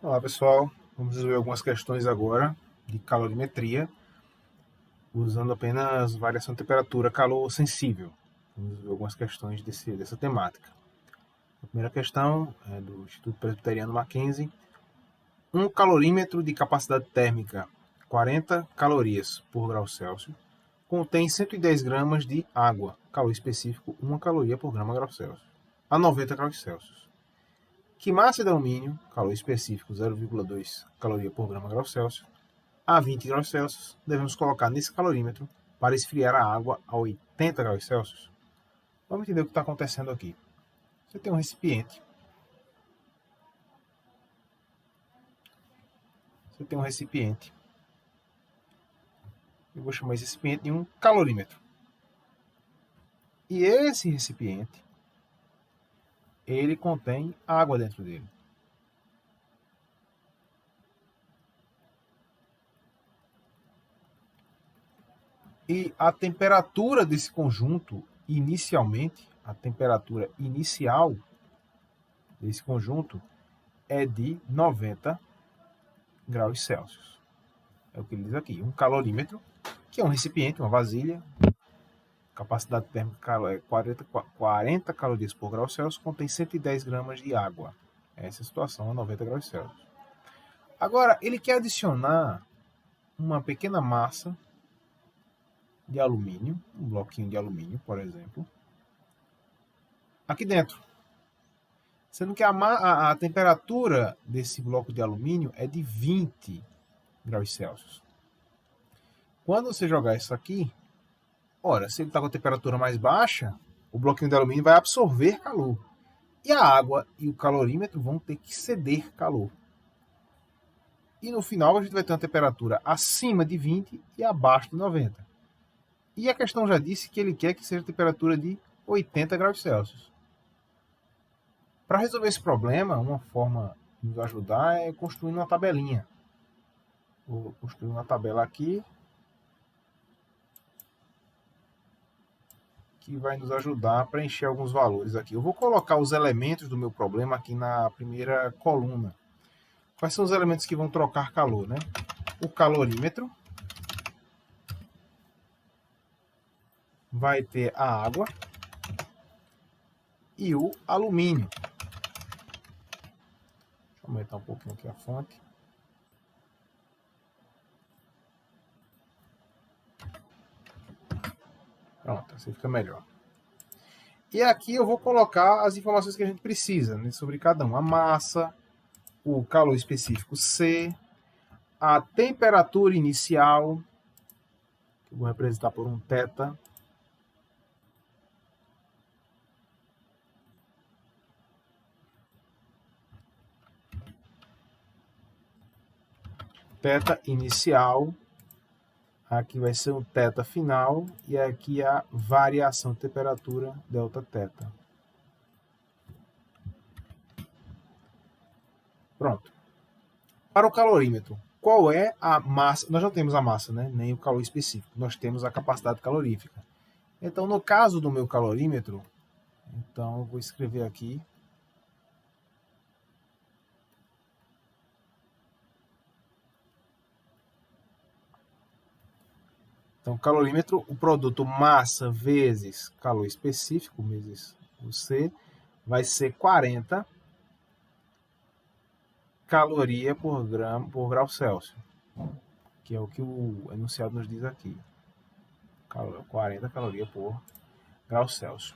Olá pessoal, vamos resolver algumas questões agora de calorimetria, usando apenas variação de temperatura calor sensível. Vamos resolver algumas questões dessa temática. A primeira questão é do Instituto Presbiteriano Mackenzie. Um calorímetro de capacidade térmica 40 calorias por grau Celsius contém 110 gramas de água, calor específico 1 caloria por grama grau Celsius, a 90 graus Celsius. Que massa de alumínio, calor específico 0,2 caloria por grama grau Celsius, a 20 graus Celsius, devemos colocar nesse calorímetro para esfriar a água a 80 graus Celsius. Vamos entender o que está acontecendo aqui. Você tem um recipiente. Eu vou chamar esse recipiente de um calorímetro. E esse recipiente, ele contém água dentro dele. E a temperatura desse conjunto, inicialmente, a temperatura inicial desse conjunto é de 90 graus Celsius. É o que ele diz aqui. Um calorímetro, que é um recipiente, uma vasilha, capacidade térmica é 40 calorias por grau Celsius, contém 110 gramas de água. Essa é a situação a 90 graus Celsius. Agora, ele quer adicionar uma pequena massa de alumínio, um bloquinho de alumínio, por exemplo, aqui dentro. Sendo que a temperatura desse bloco de alumínio é de 20 graus Celsius. Quando você jogar isso aqui, ora, se ele está com a temperatura mais baixa, o bloquinho de alumínio vai absorver calor. E a água e o calorímetro vão ter que ceder calor. E no final a gente vai ter uma temperatura acima de 20 e abaixo de 90. E a questão já disse que ele quer que seja a temperatura de 80 graus Celsius. Para resolver esse problema, uma forma de nos ajudar é construir uma tabelinha. Vou construir uma tabela aqui que vai nos ajudar a preencher alguns valores aqui. Eu vou colocar os elementos do meu problema aqui na primeira coluna. Quais são os elementos que vão trocar calor, né? O calorímetro, vai ter a água e o alumínio. Deixa eu aumentar um pouquinho aqui a fonte. Pronto, assim fica melhor. E aqui eu vou colocar as informações que a gente precisa, né, sobre cada um. A massa, o calor específico C, a temperatura inicial, que eu vou representar por um θ. Θ inicial, aqui vai ser um θ final, e aqui a variação de temperatura, Δθ. Pronto. Para o calorímetro, qual é a massa? Nós não temos a massa, né? Nem o calor específico. Nós temos a capacidade calorífica. Então, no caso do meu calorímetro, então eu vou escrever aqui. Então, calorímetro, o produto massa vezes calor específico, vezes o C, vai ser 40 caloria por grau Celsius, que é o que o enunciado nos diz aqui. 40 calorias por grau Celsius.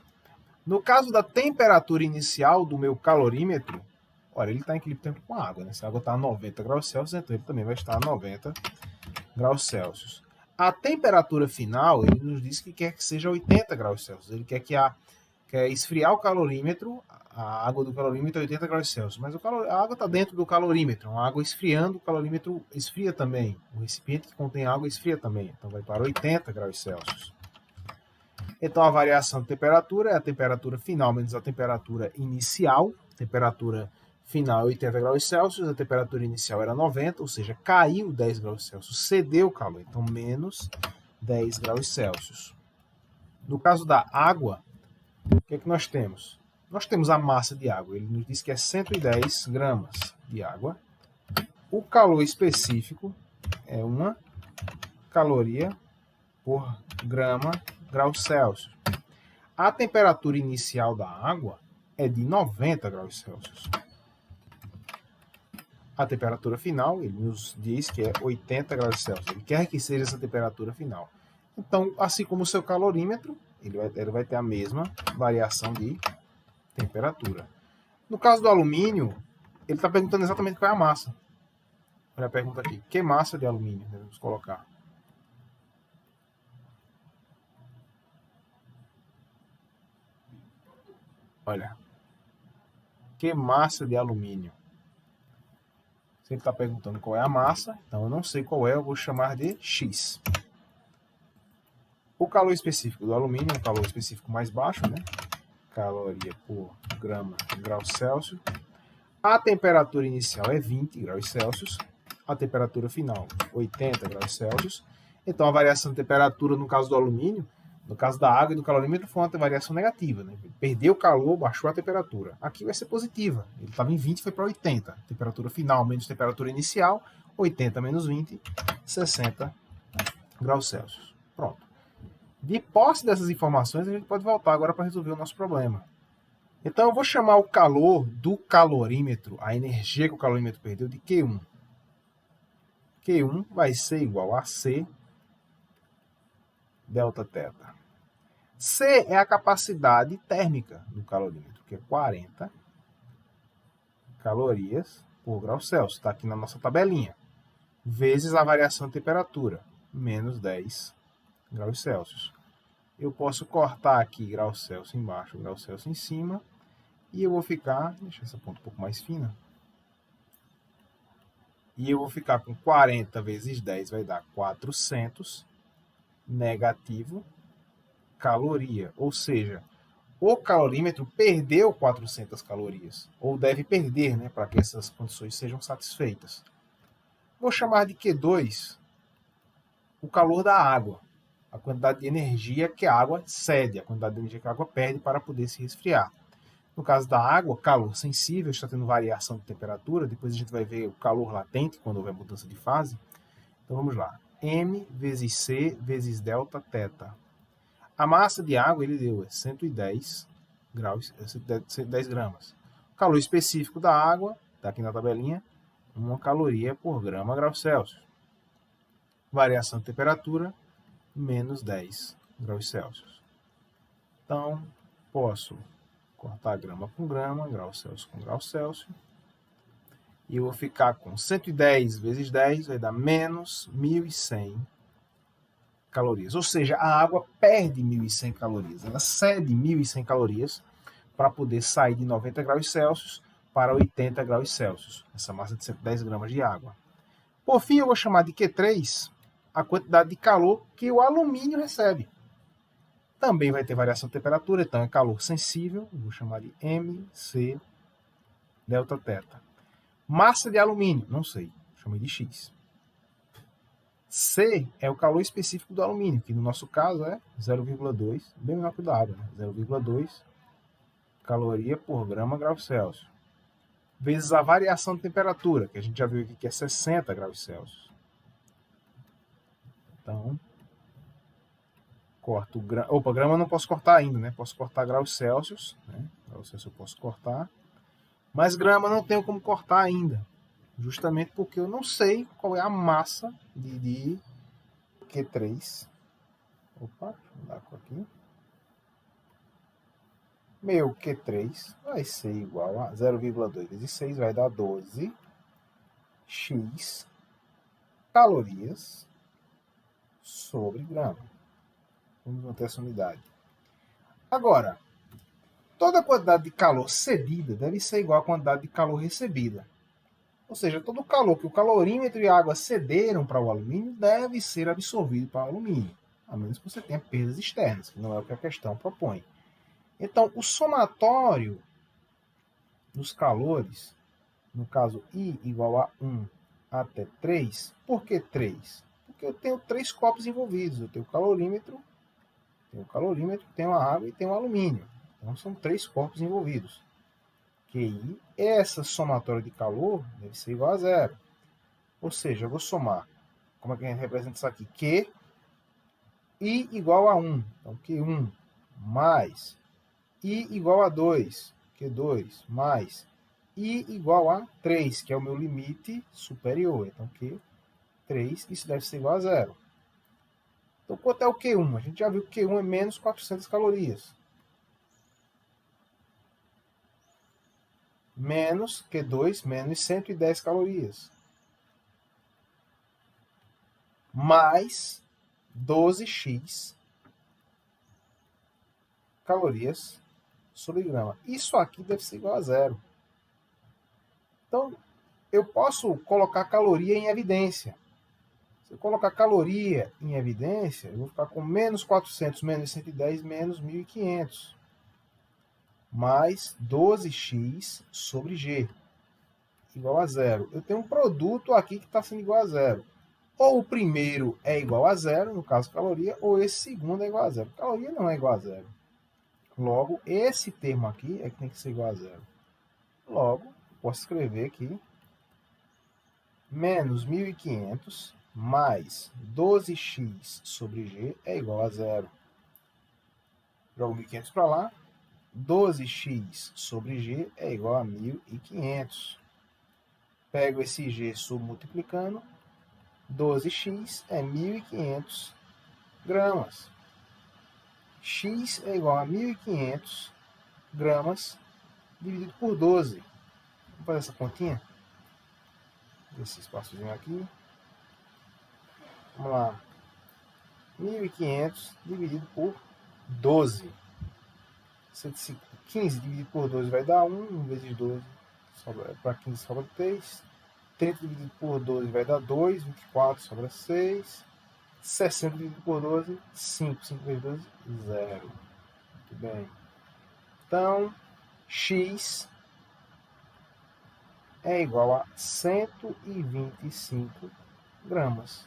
No caso da temperatura inicial do meu calorímetro, olha, ele está em equilíbrio com a água, né? Se a água está a 90 graus Celsius, então ele também vai estar a 90 graus Celsius. A temperatura final, ele nos diz que quer que seja 80 graus Celsius. Ele quer quer esfriar o calorímetro, a água do calorímetro é 80 graus Celsius. Mas a água está dentro do calorímetro. A água esfriando, o calorímetro esfria também. O recipiente que contém água esfria também. Então vai para 80 graus Celsius. Então a variação de temperatura é a temperatura final menos a temperatura inicial. Temperatura final é 80 graus Celsius, a temperatura inicial era 90, ou seja, caiu 10 graus Celsius, cedeu o calor, então menos 10 graus Celsius. No caso da água, o que é que nós temos? Nós temos a massa de água, ele nos diz que é 110 gramas de água, o calor específico é 1 caloria por grau Celsius. A temperatura inicial da água é de 90 graus Celsius. A temperatura final, ele nos diz que é 80 graus Celsius. Ele quer que seja essa temperatura final. Então, assim como o seu calorímetro, ele vai ter a mesma variação de temperatura. No caso do alumínio, ele está perguntando exatamente qual é a massa. Olha a pergunta aqui. Que massa de alumínio devemos colocar? Olha. Que massa de alumínio? Se ele está perguntando qual é a massa, então eu não sei qual é, eu vou chamar de X. O calor específico do alumínio é um calor específico mais baixo, né? Caloria por grau Celsius. A temperatura inicial é 20 graus Celsius. A temperatura final, 80 graus Celsius. Então, a variação de temperatura, no caso do alumínio, no caso da água e do calorímetro, foi uma variação negativa. Né? Perdeu o calor, baixou a temperatura. Aqui vai ser positiva. Ele estava em 20, foi para 80. Temperatura final menos temperatura inicial, 80 menos 20, 60 graus Celsius. Pronto. De posse dessas informações, a gente pode voltar agora para resolver o nosso problema. Então, eu vou chamar o calor do calorímetro, a energia que o calorímetro perdeu, de Q1. Q1 vai ser igual a C delta θ. C é a capacidade térmica do calorímetro, que é 40 calorias por grau Celsius. Está aqui na nossa tabelinha. Vezes a variação de temperatura, menos 10 graus Celsius. Eu posso cortar aqui graus Celsius embaixo, graus Celsius em cima, e eu vou ficar, deixa essa ponta um pouco mais fina, e eu vou ficar com 40 vezes 10, vai dar 400 negativo caloria, ou seja, o calorímetro perdeu 400 calorias, ou deve perder, né, para que essas condições sejam satisfeitas. Vou chamar de Q2 o calor da água, a quantidade de energia que a água cede, a quantidade de energia que a água perde para poder se resfriar. No caso da água, calor sensível, está tendo variação de temperatura, depois a gente vai ver o calor latente, quando houver mudança de fase. Então vamos lá, M vezes C vezes delta θ. A massa de água ele deu 110 graus, 110 gramas. O calor específico da água, está aqui na tabelinha, 1 caloria por grau Celsius. Variação de temperatura, menos 10 graus Celsius. Então, posso cortar grama com grama, grau Celsius com grau Celsius. E eu vou ficar com 110 vezes 10, vai dar menos 1.100 calorias. Ou seja, a água perde 1.100 calorias. Ela cede 1.100 calorias para poder sair de 90 graus Celsius para 80 graus Celsius. Essa massa de 110 gramas de água. Por fim, eu vou chamar de Q3 a quantidade de calor que o alumínio recebe. Também vai ter variação de temperatura, então é calor sensível. Eu vou chamar de MC delta θ. Massa de alumínio, não sei, chamei de X. C é o calor específico do alumínio, que no nosso caso é 0,2, bem menor que o da água, né? 0,2 caloria por grau Celsius. Vezes a variação de temperatura, que a gente já viu aqui que é 60 graus Celsius. Então, corto grama. Opa, grama eu não posso cortar ainda, né? Posso cortar graus Celsius, né? Graus Celsius eu posso cortar. Mas grama não tenho como cortar ainda. Justamente porque eu não sei qual é a massa de Q3. Opa, deixa eu dar aqui. Meu Q3 vai ser igual a 0,2 vezes 6, vai dar 12 X calorias sobre grama. Vamos manter essa unidade. Agora, toda a quantidade de calor cedida deve ser igual à quantidade de calor recebida. Ou seja, todo o calor que o calorímetro e a água cederam para o alumínio deve ser absorvido para o alumínio, a menos que você tenha perdas externas, que não é o que a questão propõe. Então, o somatório dos calores, no caso I igual a 1 até 3, por que 3? Porque eu tenho 3 copos envolvidos, eu tenho o calorímetro, tenho a água e tenho o alumínio. Então, são 3 corpos envolvidos. QI, essa somatória de calor deve ser igual a 0. Ou seja, eu vou somar. Como é que a gente representa isso aqui? Q I igual a 1. Então, Q1 mais I igual a 2. Q2 mais I igual a 3, que é o meu limite superior. Então, Q3, isso deve ser igual a 0. Então, quanto é o Q1? A gente já viu que Q1 é menos 400 calorias. Menos Q2, menos 110 calorias. Mais 12x calorias sobre grama. Isso aqui deve ser igual a 0. Então, eu posso colocar caloria em evidência. Se eu colocar caloria em evidência, eu vou ficar com menos 400, menos 110, menos 1.500. Mais 12x sobre g, igual a 0. Eu tenho um produto aqui que está sendo igual a 0. Ou o primeiro é igual a 0, no caso caloria, ou esse segundo é igual a 0. Caloria não é igual a 0. Logo, esse termo aqui é que tem que ser igual a 0. Logo, posso escrever aqui menos 1.500 mais 12x sobre g é igual a 0. Jogo 1.500 para lá. 12x sobre g é igual a 1.500. Pego esse g submultiplicando. 12x é 1.500 gramas. X é igual a 1.500 gramas dividido por 12. Vamos fazer essa continha? Esse espaçozinho aqui. Vamos lá. 1.500 dividido por 12. 15 dividido por 12 vai dar 1 vezes 12. Para 15 sobra 3. 30 dividido por 12 vai dar 2. 24 sobra 6. 60 dividido por 12, 5. 5 vezes 12, 0. Muito bem. Então, x é igual a 125 gramas.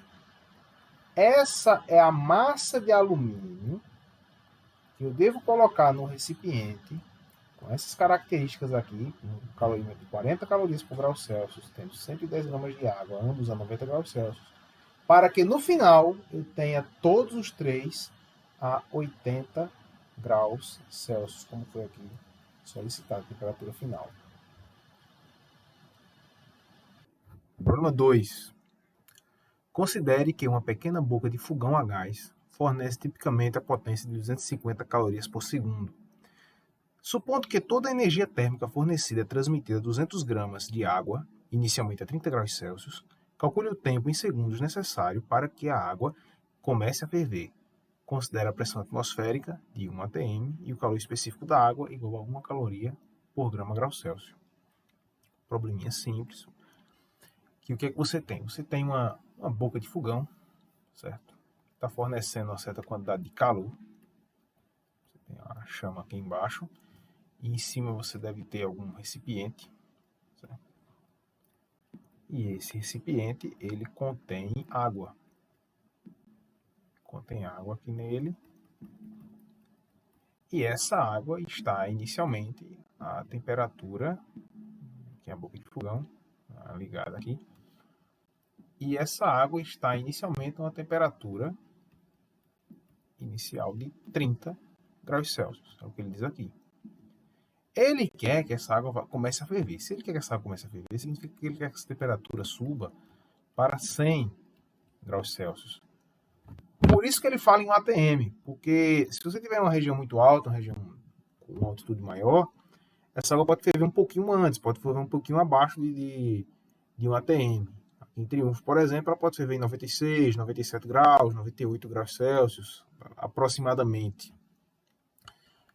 Essa é a massa de alumínio que eu devo colocar no recipiente com essas características aqui, com um calorímetro de 40 calorias por grau Celsius, tendo 110 gramas de água, ambos a 90 graus Celsius, para que no final eu tenha todos os três a 80 graus Celsius, como foi aqui solicitado, a temperatura final. Problema 2. Considere que uma pequena boca de fogão a gás fornece tipicamente a potência de 250 calorias por segundo. Supondo que toda a energia térmica fornecida é transmitida a 200 gramas de água, inicialmente a 30 graus Celsius, calcule o tempo em segundos necessário para que a água comece a ferver. Considere a pressão atmosférica de 1 atm e o calor específico da água igual a 1 caloria por grama grau Celsius. Probleminha simples. Que o que é que você tem? Você tem uma boca de fogão, certo? Está fornecendo uma certa quantidade de calor. Você tem a chama aqui embaixo. E em cima você deve ter algum recipiente, certo? E esse recipiente, ele contém água. Contém água aqui nele. E essa água está inicialmente a temperatura, que é a boca de fogão, ligada aqui. E essa água está inicialmente a uma temperatura inicial de 30 graus Celsius. É o que ele diz aqui. Ele quer que essa água comece a ferver. Se ele quer que essa água comece a ferver, significa que ele quer que essa temperatura suba para 100 graus Celsius. Por isso que ele fala em 1 atm, porque se você tiver uma região muito alta, uma região com uma altitude maior, essa água pode ferver um pouquinho antes, pode ferver um pouquinho abaixo de 1 atm. Aqui em Triunfo, por exemplo, ela pode ferver em 96, 97 graus, 98 graus Celsius, aproximadamente.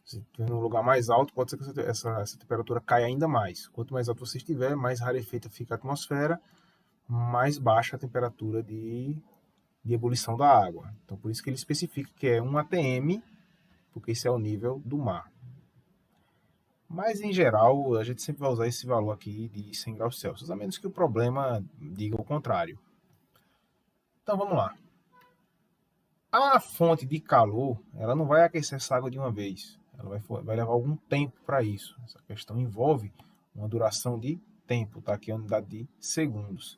Se estiver num lugar mais alto, pode ser que essa temperatura caia ainda mais. Quanto mais alto você estiver, mais rarefeita fica a atmosfera, mais baixa a temperatura de ebulição da água. Então, por isso que ele especifica que é 1 atm, porque esse é o nível do mar. Mas, em geral, a gente sempre vai usar esse valor aqui de 100 graus Celsius, a menos que o problema diga o contrário. Então, vamos lá. A fonte de calor, ela não vai aquecer essa água de uma vez. Ela vai levar algum tempo para isso. Essa questão envolve uma duração de tempo, tá? Aqui é a unidade de segundos.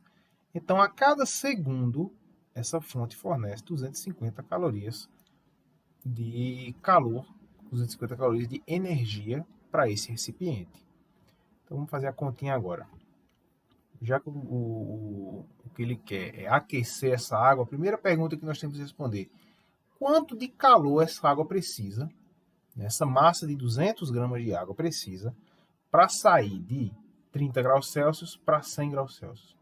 Então, a cada segundo, essa fonte fornece 250 calorias de calor, 250 calorias de energia para esse recipiente. Então, vamos fazer a continha agora. Já que o que ele quer é aquecer essa água, a primeira pergunta que nós temos que responder: quanto de calor essa água precisa, essa massa de 200 gramas de água precisa, para sair de 30 graus Celsius para 100 graus Celsius?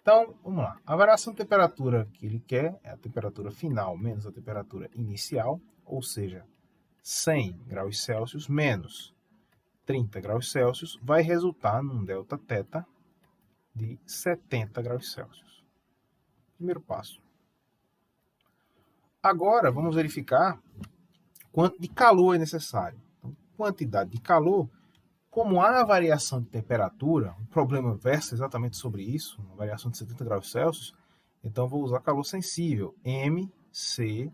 Então, vamos lá. A variação de temperatura que ele quer é a temperatura final menos a temperatura inicial, ou seja, 100 graus Celsius menos 30 graus Celsius vai resultar num delta θ de 70 graus Celsius. Primeiro passo. Agora, vamos verificar quanto de calor é necessário. Então, quantidade de calor, como há variação de temperatura, o problema versa exatamente sobre isso, uma variação de 70 graus Celsius, então vou usar calor sensível, MC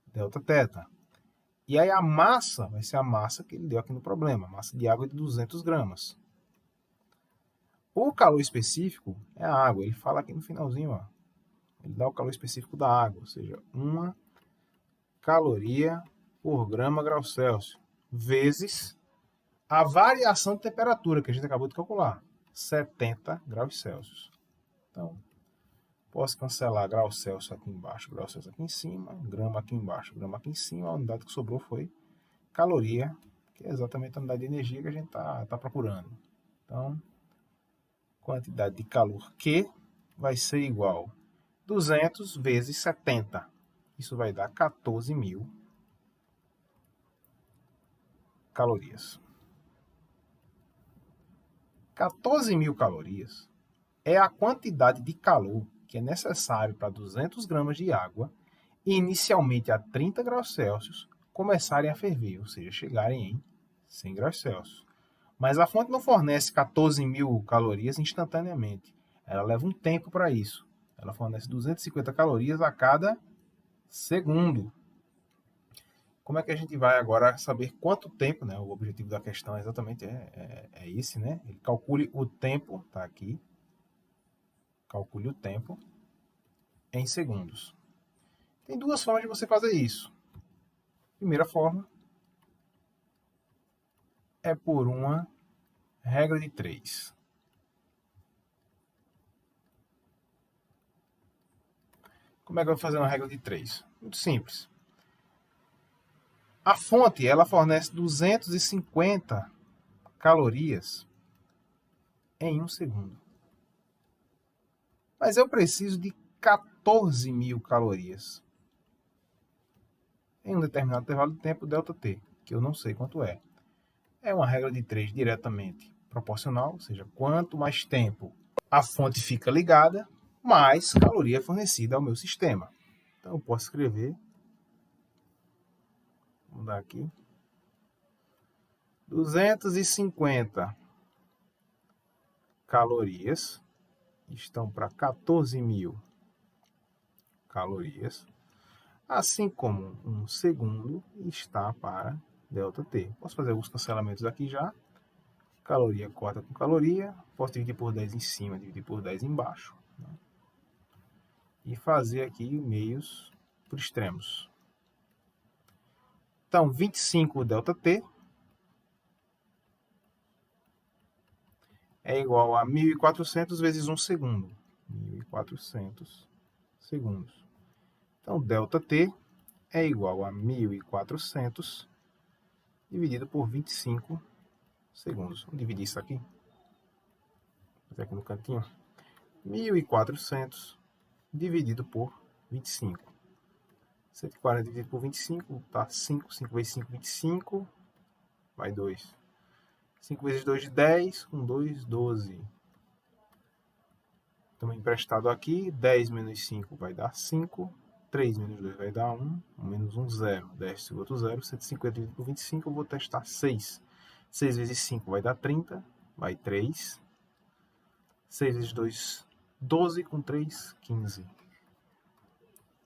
delta θ. E aí a massa vai ser a massa que ele deu aqui no problema, massa de água de 200 gramas. O calor específico é a água, ele fala aqui no finalzinho, ó, ele dá o calor específico da água, ou seja, 1 caloria por grama grau Celsius, vezes a variação de temperatura que a gente acabou de calcular, 70 graus Celsius. Então, posso cancelar graus Celsius aqui embaixo, graus Celsius aqui em cima, grama aqui embaixo, grama aqui em cima, a unidade que sobrou foi caloria, que é exatamente a unidade de energia que a gente está procurando. Então, quantidade de calor Q vai ser igual a 200 vezes 70. Isso vai dar 14.000 calorias. 14.000 calorias é a quantidade de calor que é necessário para 200 gramas de água, inicialmente a 30 graus Celsius, começarem a ferver, ou seja, chegarem em 100 graus Celsius. Mas a fonte não fornece 14.000 calorias instantaneamente. Ela leva um tempo para isso. Ela fornece 250 calorias a cada segundo. Como é que a gente vai agora saber quanto tempo, né? O objetivo da questão exatamente é esse, né? Ele calcule o tempo, tá aqui. Calcule o tempo em segundos. Tem duas formas de você fazer isso. Primeira forma é por uma regra de 3. Como é que eu vou fazer uma regra de 3? Muito simples. A fonte, ela fornece 250 calorias em 1 segundo. Mas eu preciso de 14.000 calorias em um determinado intervalo de tempo, ΔT, que eu não sei quanto é. É uma regra de 3 diretamente proporcional, ou seja, quanto mais tempo a fonte fica ligada, mais caloria é fornecida ao meu sistema. Então, eu posso escrever, vamos dar aqui, 250 calorias estão para 14.000 calorias, assim como 1 segundo está para ΔT. Posso fazer alguns cancelamentos aqui já. Caloria corta com caloria, posso dividir por 10 em cima, dividir por 10 embaixo, né? E fazer aqui meios por extremos. Então, 25 ΔT é igual a 1.400 vezes 1 segundo. 1.400 segundos. Então, ΔT é igual a 1.400 dividido por 25 segundos. Vamos dividir isso aqui. Vou fazer aqui no cantinho. 1.400 dividido por 25. 140 dividido por 25, tá 5. 5 vezes 5, 25. Vai 2. 5 vezes 2 de 10. Com 2, 12. Estamos emprestado aqui. 10 menos 5 vai dar 5. 3 menos 2 vai dar 1. 1 menos 1, 0. 10 esse outro 0. 150 dividido por 25, eu vou testar 6. 6 vezes 5 vai dar 30. Vai 3. 6 vezes 2, 12. Com 3, 15.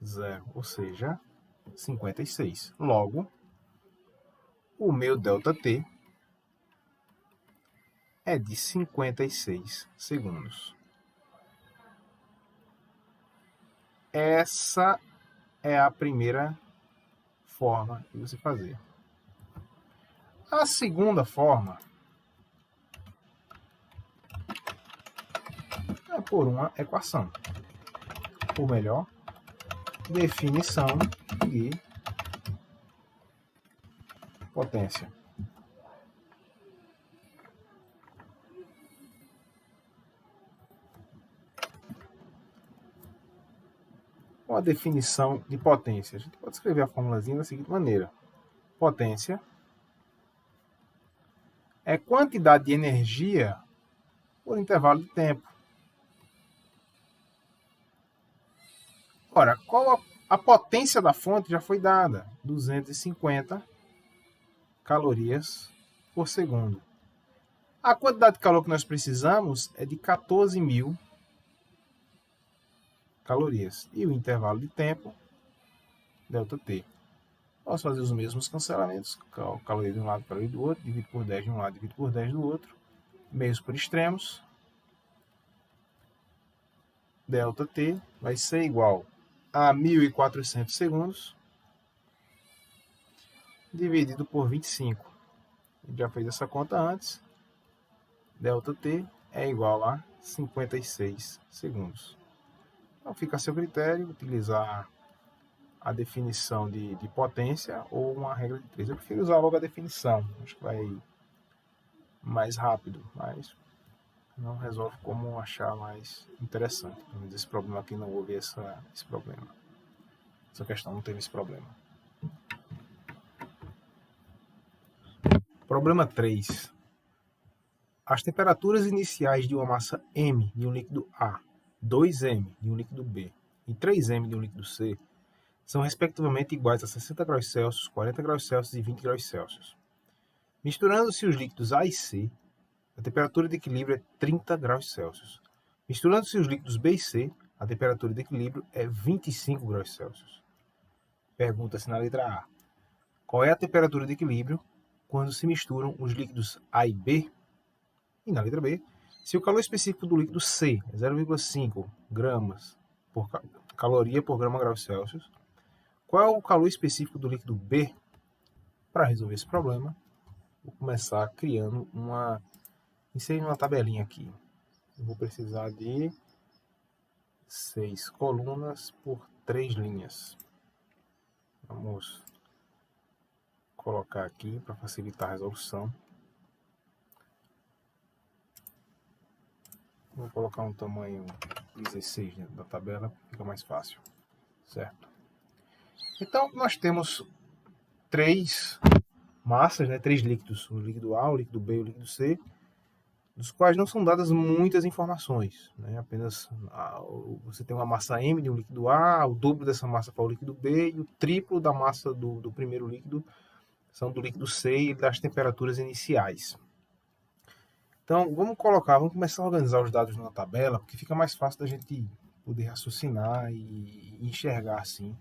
0. Ou seja, 56. Logo, o meu ΔT é de 56 segundos. essa é a primeira forma de você fazer. A segunda forma é por uma equação. Ou melhor, definição de potência. Uma definição de potência. A gente pode escrever a formulazinha da seguinte maneira. Potência é quantidade de energia por intervalo de tempo. Ora, qual a potência da fonte já foi dada? 250 calorias por segundo. A quantidade de calor que nós precisamos é de 14.000 calorias. E o intervalo de tempo, ΔT. Posso fazer os mesmos cancelamentos. Caloria de um lado, caloria do outro. Divido por 10 de um lado, divido por 10 do outro. Meios por extremos. ΔT vai ser igual a 1.400 segundos dividido por 25. A gente já fez essa conta antes. ΔT é igual a 56 segundos. Então fica a seu critério utilizar a definição de potência ou uma regra de 3. Eu prefiro usar logo a definição. Acho que vai mais rápido, mas não resolve como achar mais interessante. Mas esse problema aqui não houve esse problema. Essa questão não teve esse problema. Problema 3. As temperaturas iniciais de uma massa M de um líquido A, 2M de um líquido B e 3M de um líquido C são respectivamente iguais a 60 graus Celsius, 40 graus Celsius e 20 graus Celsius. Misturando-se os líquidos A e C, a temperatura de equilíbrio é 30 graus Celsius. Misturando-se os líquidos B e C, a temperatura de equilíbrio é 25 graus Celsius. Pergunta-se na letra A: qual é a temperatura de equilíbrio quando se misturam os líquidos A e B? E na letra B, se o calor específico do líquido C é 0,5 gramas por caloria por grama grau Celsius, qual é o calor específico do líquido B? Para resolver esse problema, vou começar criando inserindo uma tabelinha aqui. Eu vou precisar de 6 colunas por 3 linhas. Vamos colocar aqui para facilitar a resolução. Vou colocar um tamanho 16 dentro da tabela, fica mais fácil, certo? Então, nós temos 3 massas, 3 líquidos, o líquido A, o líquido B e o líquido C, dos quais não são dadas muitas informações. Apenas você tem uma massa M de um líquido A, o dobro dessa massa para o líquido B e o triplo da massa do primeiro líquido são do líquido C e das temperaturas iniciais. Então, vamos começar a organizar os dados numa tabela, porque fica mais fácil da gente poder raciocinar e enxergar, assim,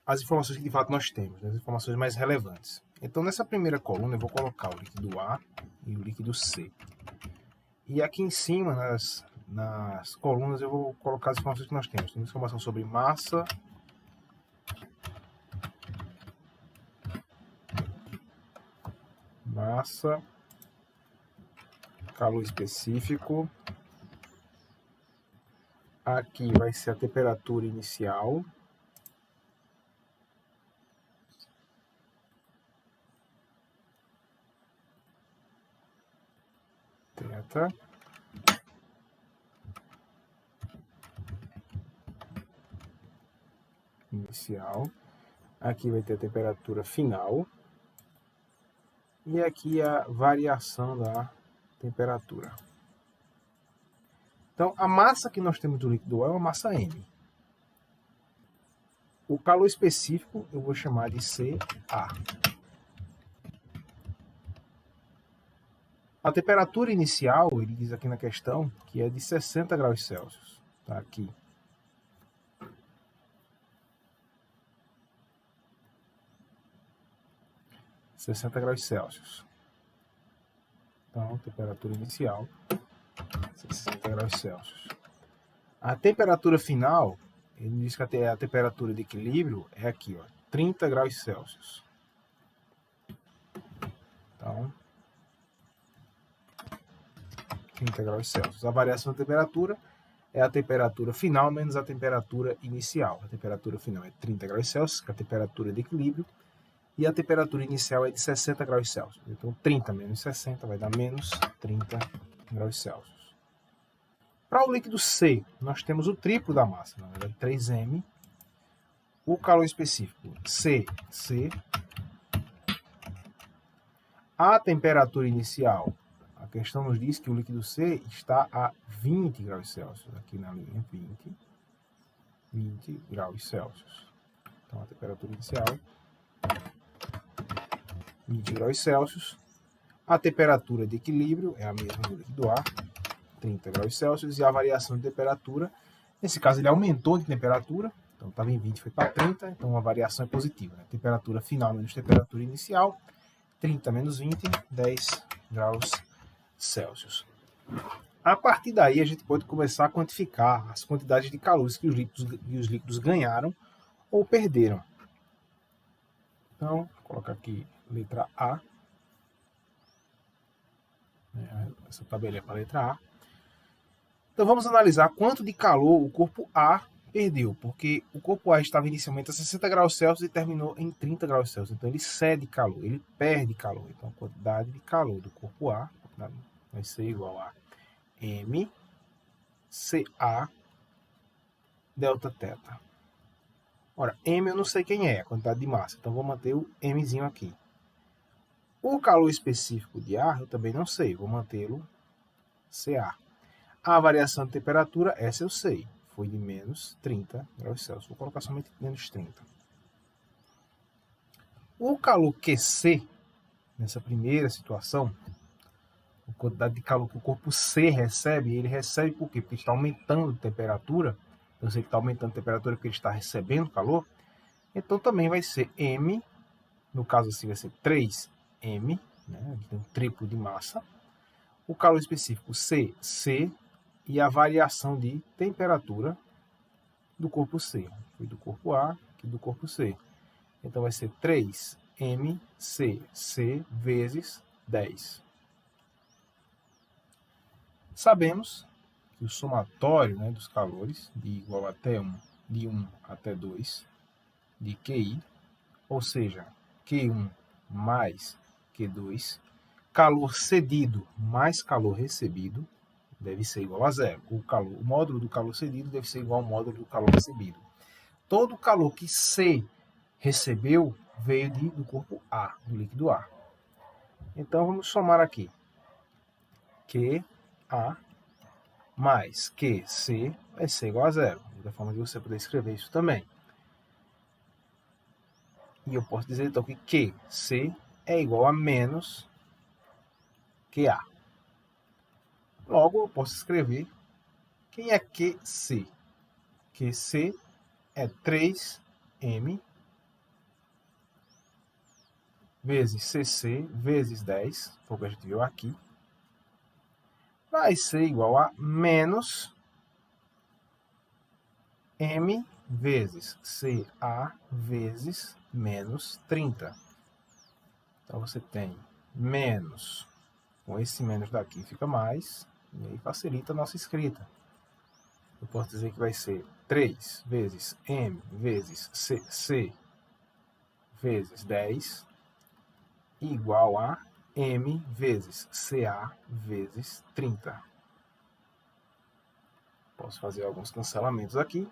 as informações que de fato nós temos, as informações mais relevantes. Então, nessa primeira coluna, eu vou colocar o líquido A e o líquido C. E aqui em cima, nas colunas, eu vou colocar as informações que nós temos. Temos informação sobre massa, calor específico. Aqui vai ser a temperatura inicial. Teta. Inicial. Aqui vai ter a temperatura final. E aqui a variação da temperatura. Então, a massa que nós temos do líquido A é uma massa M. O calor específico eu vou chamar de CA. A temperatura inicial, ele diz aqui na questão, que é de 60 graus Celsius. Tá aqui. (60 graus Celsius). Então, temperatura inicial, 60 graus Celsius. A temperatura final Ele diz que a temperatura de equilíbrio é aqui, ó, 30 graus Celsius. Então, 30 graus Celsius. A variação da temperatura é a temperatura final menos a temperatura inicial. A temperatura final é 30 graus Celsius, que é a temperatura de equilíbrio, e a temperatura inicial é de 60 graus Celsius. Então, 30 menos 60 vai dar menos 30 graus Celsius. Para o líquido C, nós temos o triplo da massa, na verdade, 3m. O calor específico, C. A temperatura inicial, a questão nos diz que o líquido C está a 20 graus Celsius, aqui na linha 20 graus Celsius. Então, a temperatura inicial, 20 graus Celsius. A temperatura de equilíbrio é a mesma do líquido A, 30 graus Celsius. E a variação de temperatura, nesse caso ele aumentou de temperatura, então estava em 20, foi para 30, então a variação é positiva, né? Temperatura final menos temperatura inicial, 30 menos 20, 10 graus Celsius. A partir daí, a gente pode começar a quantificar as quantidades de calores que os líquidos ganharam ou perderam. Então, vou colocar aqui letra A. Essa tabela é para a letra A. Então, vamos analisar quanto de calor o corpo A perdeu, porque o corpo A estava inicialmente a 60 graus Celsius e terminou em 30 graus Celsius. Então, ele cede calor, ele perde calor. Então, a quantidade de calor do corpo A vai ser igual a M CA delta θ. Ora, M eu não sei quem é, a quantidade de massa, então vou manter o Mzinho aqui. O calor específico de ar eu também não sei, vou mantê-lo CA. A variação de temperatura, essa eu sei, foi de menos 30 graus Celsius. Vou colocar somente menos 30. O calor QC, nessa primeira situação, a quantidade de calor que o corpo C recebe, ele recebe por quê? Porque está aumentando a temperatura. Então, se ele está aumentando a temperatura porque ele está recebendo calor, então também vai ser M, no caso assim vai ser 3M, né? Aqui tem um triplo de massa. O calor específico C, e a variação de temperatura do corpo C. Foi do corpo A, aqui do corpo C. Então vai ser 3mCC vezes 10. Sabemos que o somatório, né, dos calores de igual até 1, de 1 até 2, de QI, ou seja, Q1 mais Q2, calor cedido mais calor recebido, deve ser igual a zero. O módulo do calor cedido deve ser igual ao módulo do calor recebido. Todo o calor que C recebeu veio do corpo A, do líquido A. Então, vamos somar aqui. QA mais QC vai ser igual a zero. Da forma de você poder escrever isso também. E eu posso dizer, então, que QC é igual a menos QA. Logo, eu posso escrever quem é QC. QC é 3M vezes CC vezes 10, foi o que a gente viu aqui, vai ser igual a menos M vezes CA vezes menos 30. Então, você tem menos, com esse menos daqui fica mais, e aí facilita a nossa escrita. Eu posso dizer que vai ser 3 vezes M vezes CC vezes 10 igual a M vezes CA vezes 30. Posso fazer alguns cancelamentos aqui.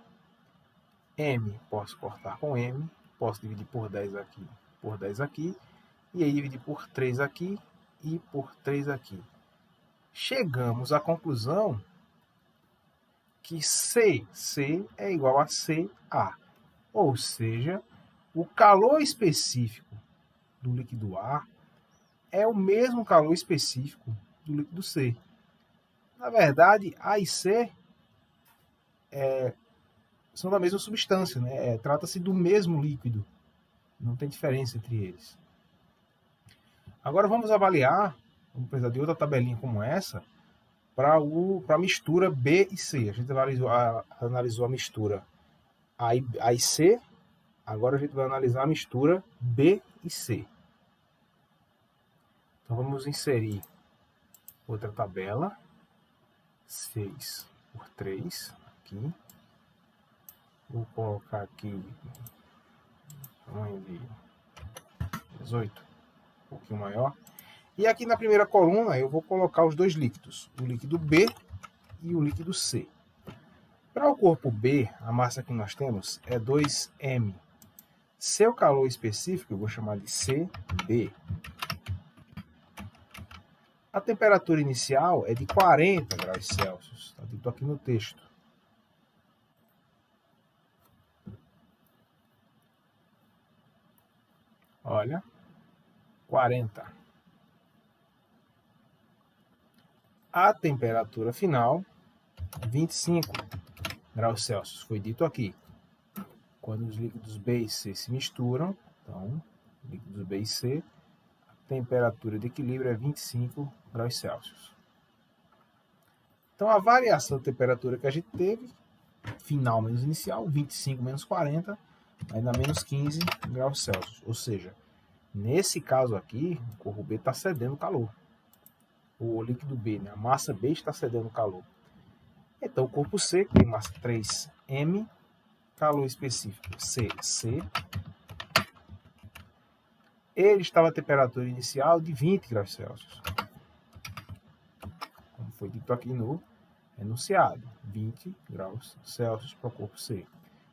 M posso cortar com M, posso dividir por 10 aqui, e aí dividir por 3 aqui e por 3 aqui. Chegamos à conclusão que CC é igual a CA, ou seja, o calor específico do líquido A é o mesmo calor específico do líquido C. Na verdade, A e C são da mesma substância, né? Trata-se do mesmo líquido, não tem diferença entre eles. Agora vamos avaliar, vamos precisar de outra tabelinha como essa, para a mistura B e C. A gente analisou a mistura A e C. Agora a gente vai analisar a mistura B e C. Então vamos inserir outra tabela. 6 por 3 aqui. Vou colocar aqui tamanho de 18, um pouquinho maior. E aqui na primeira coluna eu vou colocar os dois líquidos, o líquido B e o líquido C. Para o corpo B, a massa que nós temos é 2m. Seu calor específico eu vou chamar de CB. A temperatura inicial é de 40 graus Celsius, está dito aqui no texto. Olha, 40. A temperatura final, 25 graus Celsius, foi dito aqui. Quando os líquidos B e C se misturam, então, líquidos B e C, a temperatura de equilíbrio é 25 graus Celsius. Então, a variação de temperatura que a gente teve, final menos inicial, 25 menos 40, vai dar menos 15 graus Celsius. Ou seja, nesse caso aqui, o corpo B está cedendo calor. O líquido B, né? A massa B está cedendo calor. Então, o corpo C tem massa 3m, calor específico CC. Ele estava a temperatura inicial de 20 graus Celsius. Como foi dito aqui no enunciado, 20 graus Celsius para o corpo C.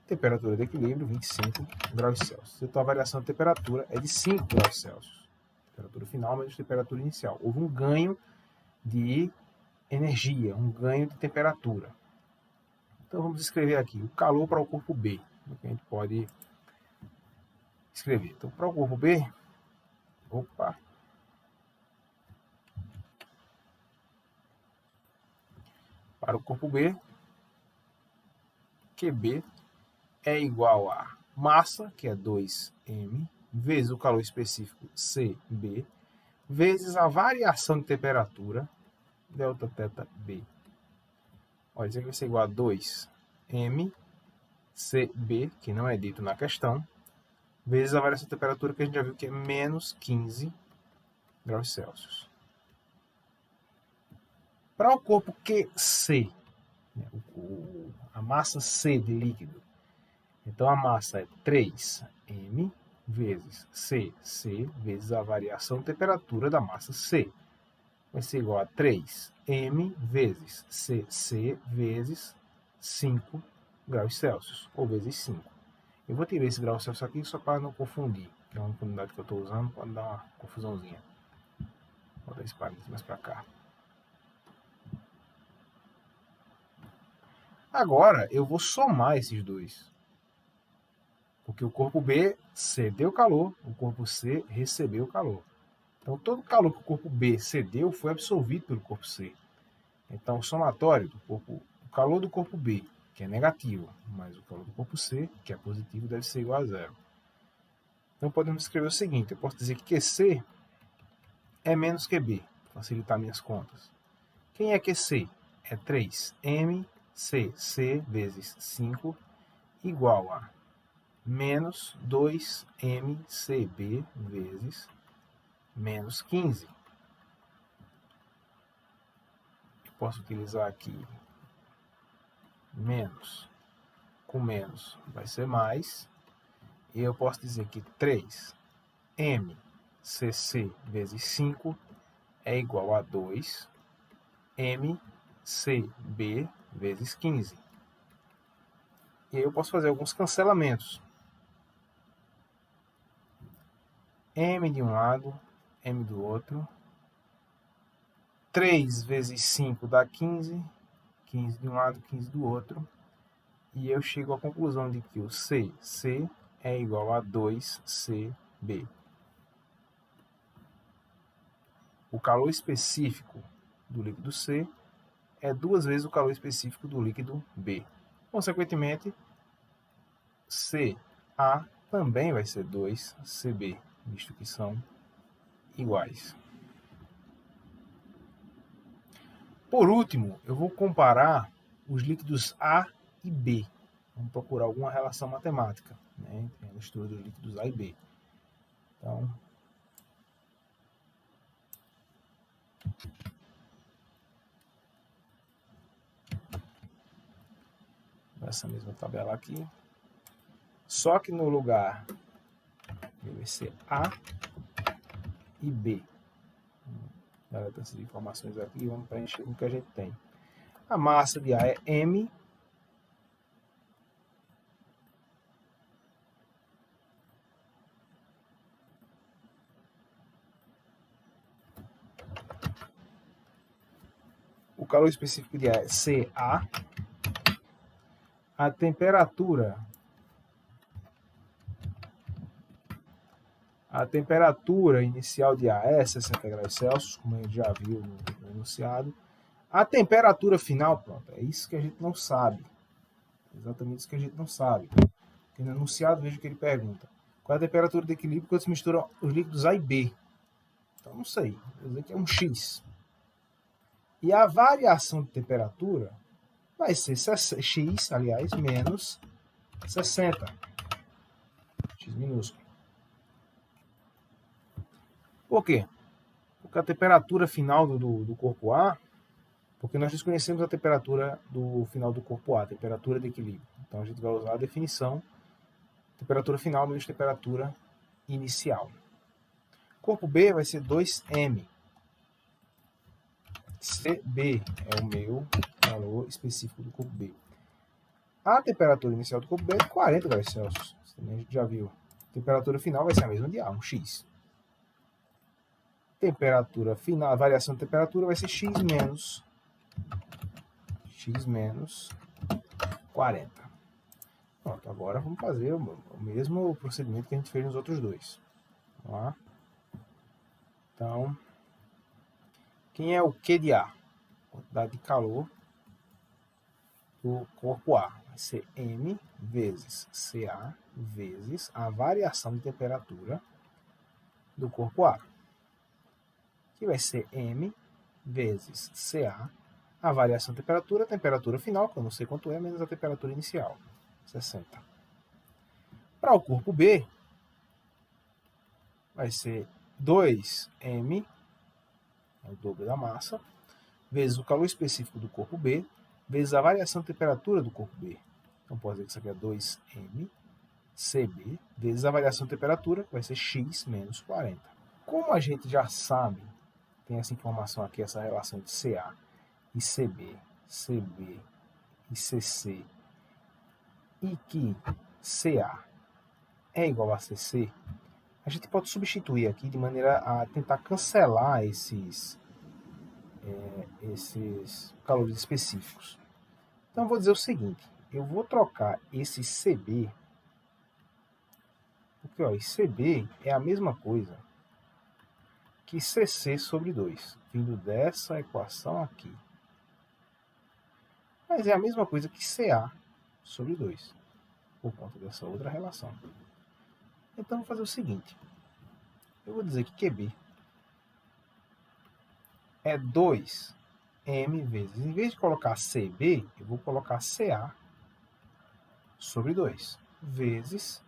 Temperatura de equilíbrio, 25 graus Celsius. Então, a variação de temperatura é de 5 graus Celsius. Temperatura final menos temperatura inicial. Houve um ganho de energia, um ganho de temperatura. Então, vamos escrever aqui o calor para o corpo B. Que a gente pode escrever. Então, para o corpo B, para o corpo B, QB é igual a massa, que é 2m, vezes o calor específico CB, vezes a variação de temperatura, delta θ B. Olha, isso aqui vai ser igual a 2m CB, que não é dito na questão, vezes a variação de temperatura, que a gente já viu que é menos 15 graus Celsius. Para o corpo QC, a massa C de líquido, então a massa é 3m vezes CC vezes a variação de temperatura da massa C. Vai ser igual a 3m vezes CC vezes 5 graus Celsius, ou vezes 5. Eu vou tirar esse grau Celsius aqui só para não confundir, que é uma unidade que eu estou usando, pode dar uma confusãozinha. Vou dar esse parênteses mais para cá. Agora eu vou somar esses dois. Porque o corpo B cedeu calor, o corpo C recebeu calor. Então, todo o calor que o corpo B cedeu foi absorvido pelo corpo C. Então, o somatório do corpo, o calor do corpo B, que é negativo, mais o calor do corpo C, que é positivo, deve ser igual a zero. Então, podemos escrever o seguinte, eu posso dizer que QC é menos QB, para facilitar minhas contas. Quem é QC? É 3m CC vezes 5 igual a menos 2mCB vezes menos 15. Eu posso utilizar aqui menos com menos vai ser mais. E eu posso dizer que 3mCC vezes 5 é igual a 2mCB vezes 15. E aí eu posso fazer alguns cancelamentos. M de um lado, M do outro. 3 vezes 5 dá 15. 15 de um lado, 15 do outro. E eu chego à conclusão de que o CC é igual a 2CB. O calor específico do líquido C é 2 vezes o calor específico do líquido B. Consequentemente, CA também vai ser 2CB, visto que são iguais. Por último, eu vou comparar os líquidos A e B. Vamos procurar alguma relação matemática, né, entre a mistura dos líquidos A e B. Então, essa mesma tabela aqui. Só que no lugar vai ser A e B. Essas informações aqui, vamos preencher com o que a gente tem. A massa de A é M. O calor específico de A é CA. A temperatura inicial de A é 60 graus Celsius, como a gente já viu no enunciado. A temperatura final, pronto, é isso que a gente não sabe. Exatamente isso que a gente não sabe. Porque no enunciado, veja o que ele pergunta. Qual é a temperatura de equilíbrio quando se misturam os líquidos A e B? Então, não sei. Vou dizer que é um X. E a variação de temperatura vai ser X, aliás, menos 60. X minúsculo. Por quê? Porque a temperatura final do corpo A, porque nós desconhecemos a temperatura do final do corpo A, a temperatura de equilíbrio. Então a gente vai usar a definição temperatura final menos temperatura inicial. Corpo B vai ser 2M. CB é o meu valor específico do corpo B. A temperatura inicial do corpo B é 40 graus Celsius. Isso também a gente já viu. A temperatura final vai ser a mesma de A, um X. Temperatura final, a variação de temperatura vai ser X menos 40. Pronto, agora vamos fazer o mesmo procedimento que a gente fez nos outros dois. Vamos lá. Então, quem é o Q de A? Quantidade de calor do corpo A. Vai ser M vezes CA vezes a variação de temperatura do corpo A. Que vai ser M vezes CA, a variação de temperatura, a temperatura final, que eu não sei quanto é, menos a temperatura inicial, 60. Para o corpo B, vai ser 2M, é o dobro da massa, vezes o calor específico do corpo B, vezes a variação de temperatura do corpo B. Então, pode dizer que isso aqui é 2M, CB, vezes a variação de temperatura, que vai ser X menos 40. Como a gente já sabe, tem essa informação aqui, essa relação de CA e CB, CB e CC, e que CA é igual a CC, a gente pode substituir aqui de maneira a tentar cancelar esses calores específicos. Então, eu vou dizer o seguinte, eu vou trocar esse CB, porque ó, esse CB é a mesma coisa que CC sobre 2, vindo dessa equação aqui. Mas é a mesma coisa que CA sobre 2, por conta dessa outra relação. Então, vou fazer o seguinte. Eu vou dizer que QB é 2M vezes, em vez de colocar CB, eu vou colocar CA sobre 2, vezes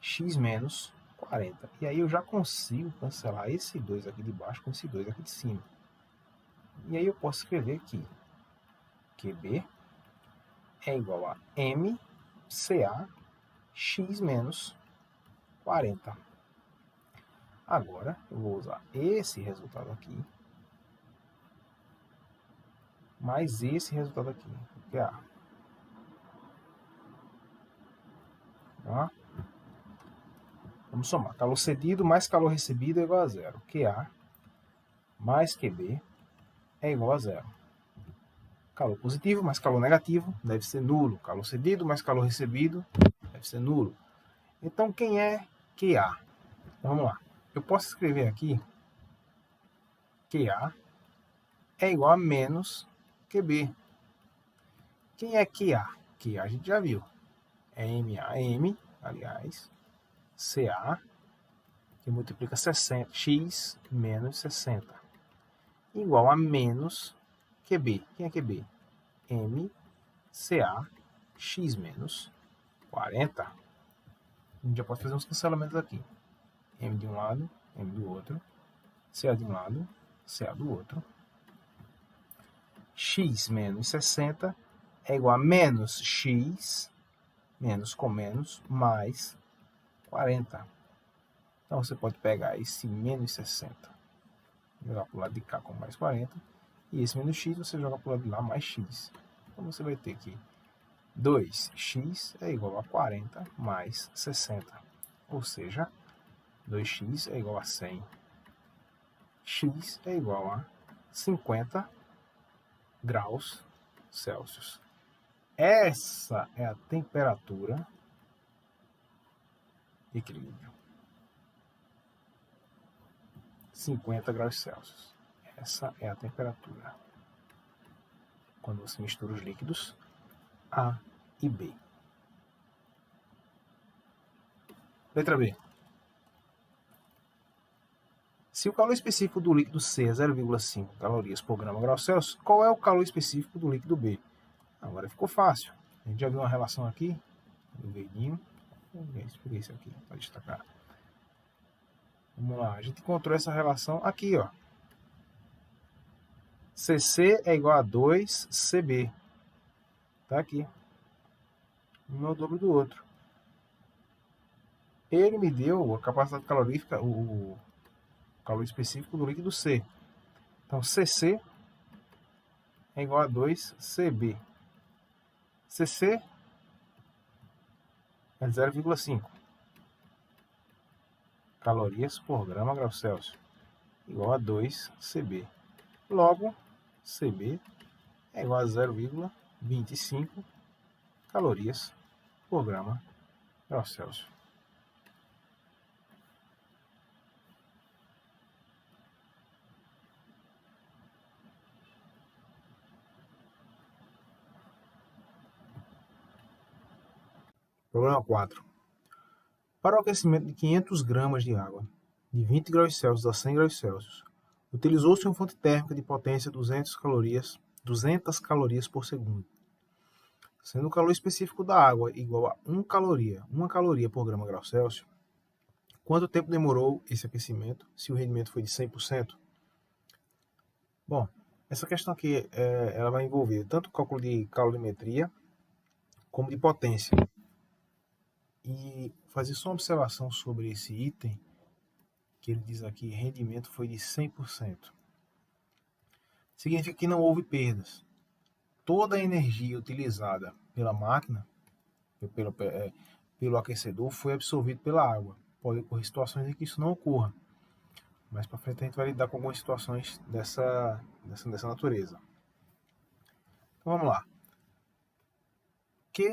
X menos 40. E aí eu já consigo cancelar esse 2 aqui de baixo com esse 2 aqui de cima. E aí eu posso escrever aqui, QB é igual a MCA X menos 40. Agora, eu vou usar esse resultado aqui, mais esse resultado aqui, que é A. Tá? Vamos somar. Calor cedido mais calor recebido é igual a zero. QA mais QB é igual a zero. Calor positivo mais calor negativo deve ser nulo. Calor cedido mais calor recebido deve ser nulo. Então, quem é QA? Então, vamos lá. Eu posso escrever aqui QA é igual a menos QB. Quem é QA? QA a gente já viu. É MAM, aliás, CA, que multiplica 60, X menos 60, igual a menos QB. Quem é QB? MCA X menos 40, a gente já pode fazer uns cancelamentos aqui. M de um lado, M do outro, CA de um lado, CA do outro. X menos 60 é igual a menos X, menos com menos, mais 40. Então, você pode pegar esse menos 60, jogar para o lado de cá com mais 40, e esse menos X você joga para o lado de lá mais X. Então, você vai ter que 2x é igual a 40 mais 60, ou seja, 2x é igual a 100, x é igual a 50 graus Celsius. Essa é a temperatura de equilíbrio. 50 graus Celsius. Essa é a temperatura. Quando você mistura os líquidos A e B. Letra B. Se o calor específico do líquido C é 0,5 calorias por grama grau Celsius, qual é o calor específico do líquido B? Agora ficou fácil. A gente já viu uma relação aqui, no verdinho. Vamos ver, peguei isso aqui para destacar. Vamos lá, a gente encontrou essa relação aqui, ó. CC é igual a 2CB. Tá aqui. Um é o dobro do outro. Ele me deu a capacidade calorífica, o calor específico do líquido C. Então, CC é igual a 2CB. CC é 0,5 calorias por grama grau Celsius, igual a 2CB. Logo, CB é igual a 0,25 calorias por grama grau Celsius. Problema 4. Para o aquecimento de 500 gramas de água, de 20 graus Celsius a 100 graus Celsius, utilizou-se uma fonte térmica de potência 200 calorias por segundo. Sendo o calor específico da água igual a 1 caloria por grama grau Celsius, quanto tempo demorou esse aquecimento se o rendimento foi de 100%? Bom, essa questão aqui ela vai envolver tanto o cálculo de calorimetria como de potência. E fazer só uma observação sobre esse item, que ele diz aqui, rendimento foi de 100%. Significa que não houve perdas. Toda a energia utilizada pela máquina, pelo aquecedor, foi absorvida pela água. Pode ocorrer situações em que isso não ocorra. Mais para frente a gente vai lidar com algumas situações dessa natureza. Então vamos lá. Q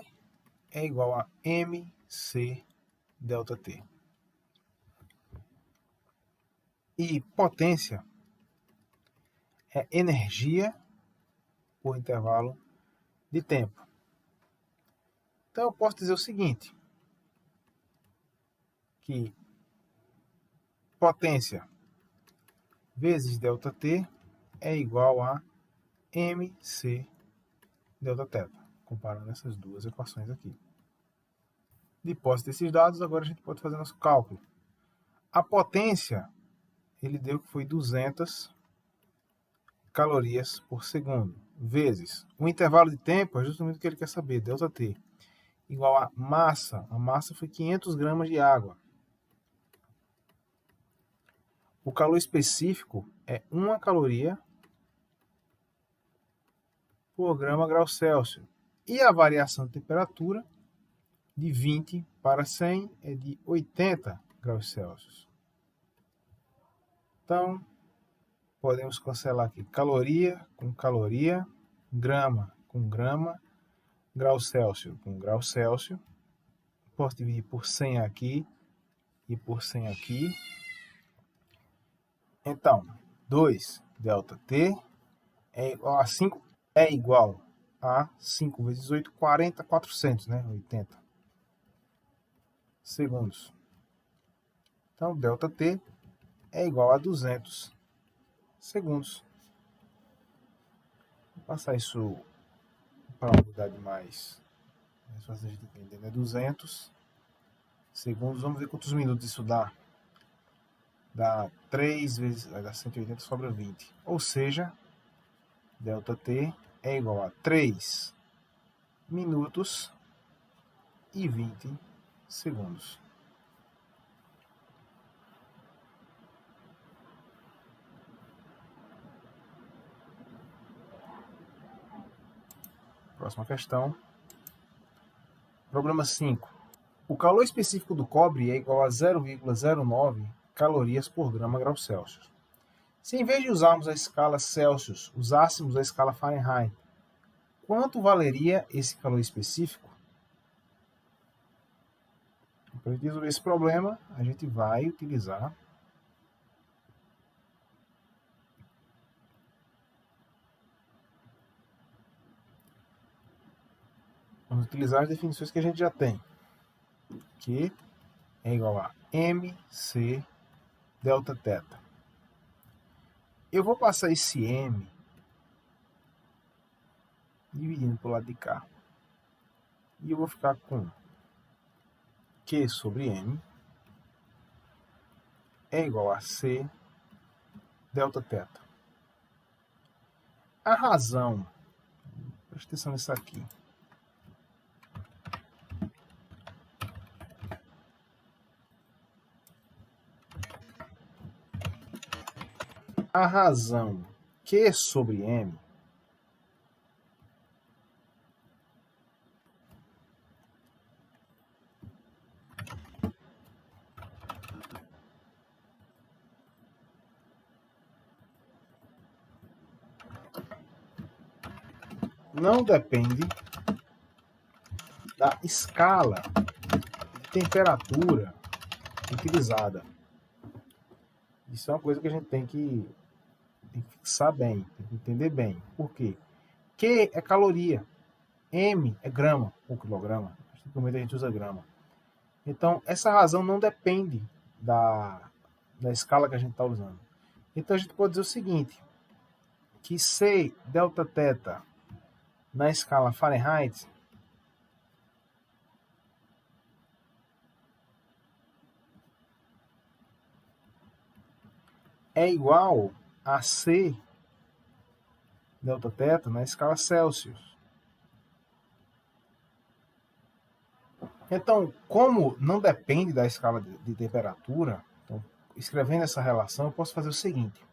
é igual a mc delta T. E potência é energia por intervalo de tempo. Então eu posso dizer o seguinte, que potência vezes delta T é igual a mc delta θ, comparando essas duas equações aqui. De posse desses dados, agora a gente pode fazer nosso cálculo. A potência, ele deu que foi 200 calorias por segundo, vezes o intervalo de tempo, é justamente o que ele quer saber, delta T, igual a massa. A massa foi 500 gramas de água. O calor específico é 1 caloria por grama grau Celsius. E a variação de temperatura de 20 para 100 é de 80 graus Celsius. Então, podemos cancelar aqui caloria com caloria, grama com grama, grau Celsius com grau Celsius. Posso dividir por 100 aqui e por 100 aqui. Então, 2 delta T é igual a 5, é igual a 5 vezes 8, 40, 400, né? 80 segundos. Então, delta T é igual a 200 segundos. Vou passar isso para uma unidade mais mais fácil a gente entender, né? 200 segundos, vamos ver quantos minutos isso dá. Dá 3 vezes, vai dar 180, sobra 20. Ou seja, ΔT é igual a 3 minutos e 20 segundos. Próxima questão. Problema 5. O calor específico do cobre é igual a 0,09 calorias por grama grau Celsius. Se em vez de usarmos a escala Celsius, usássemos a escala Fahrenheit, quanto valeria esse calor específico? Para resolver esse problema, a gente vai utilizar as definições que a gente já tem, que é igual a mc delta teta. Eu vou passar esse m dividindo para o lado de cá. E eu vou ficar com Q sobre M é igual a C delta teta. A razão, presta atenção nisso aqui. A razão Q sobre M não depende da escala de temperatura utilizada. Isso é uma coisa que a gente tem que fixar bem, tem que entender bem. Por quê? Q é caloria, M é grama ou quilograma. Principalmente a gente usa grama. Então, essa razão não depende da escala que a gente está usando. Então, a gente pode dizer o seguinte, que C delta teta na escala Fahrenheit é igual a C delta teta na escala Celsius. Então, como não depende da escala de temperatura, então, escrevendo essa relação, eu posso fazer o seguinte.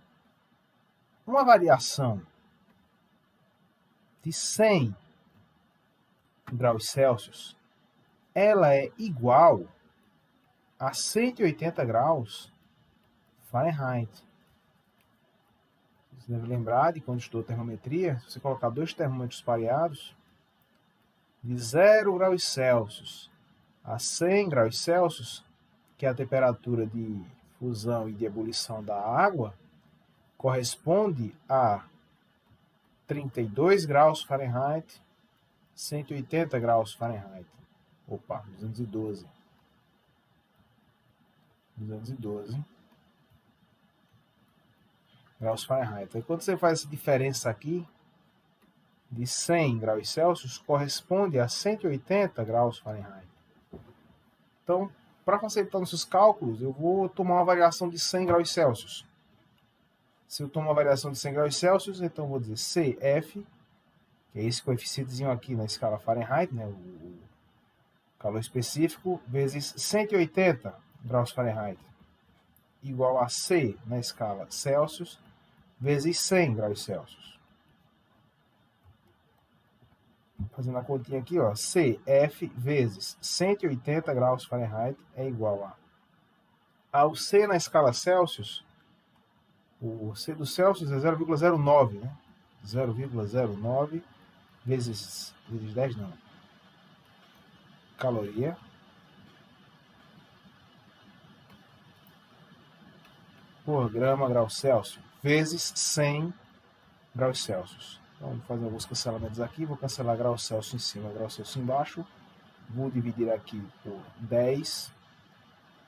Uma variação de 100 graus Celsius, ela é igual a 180 graus Fahrenheit. Você deve lembrar de quando estudou termometria, se você colocar dois termômetros pareados, de 0 graus Celsius a 100 graus Celsius, que é a temperatura de fusão e de ebulição da água, corresponde a 32 graus Fahrenheit, 180 graus Fahrenheit. Opa, 212 graus Fahrenheit. Aí quando você faz essa diferença aqui, de 100 graus Celsius, corresponde a 180 graus Fahrenheit. Então, para facilitar nossos cálculos, eu vou tomar uma variação de 100 graus Celsius. Se eu tomo uma variação de 100 graus Celsius, então eu vou dizer CF, que é esse coeficientezinho aqui na escala Fahrenheit, né, o calor específico, vezes 180 graus Fahrenheit, igual a C na escala Celsius, vezes 100 graus Celsius. Fazendo a continha aqui, ó, CF vezes 180 graus Fahrenheit é igual ao C na escala Celsius, o C do Celsius é 0,09, né? 0,09 vezes 10 não. Caloria por grama grau Celsius vezes 100 graus Celsius. Então, vou fazer alguns cancelamentos aqui. Vou cancelar grau Celsius em cima, grau Celsius embaixo. Vou dividir aqui por 10.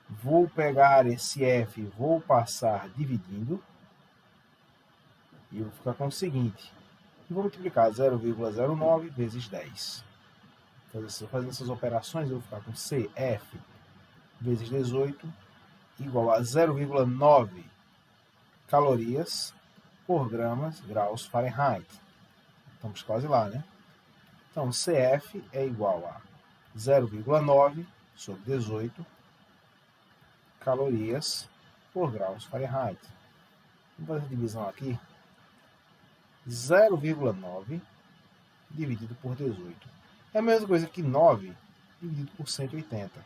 Vou pegar esse F, vou passar dividindo. E vou ficar com o seguinte. Vou multiplicar 0,09 vezes 10. Fazendo essas operações, eu vou ficar com CF vezes 18 igual a 0,9 calorias por graus Fahrenheit. Estamos quase lá, né? Então, CF é igual a 0,9 sobre 18 calorias por graus Fahrenheit. Vamos fazer a divisão aqui. 0,9 dividido por 18. É a mesma coisa que 9 dividido por 180.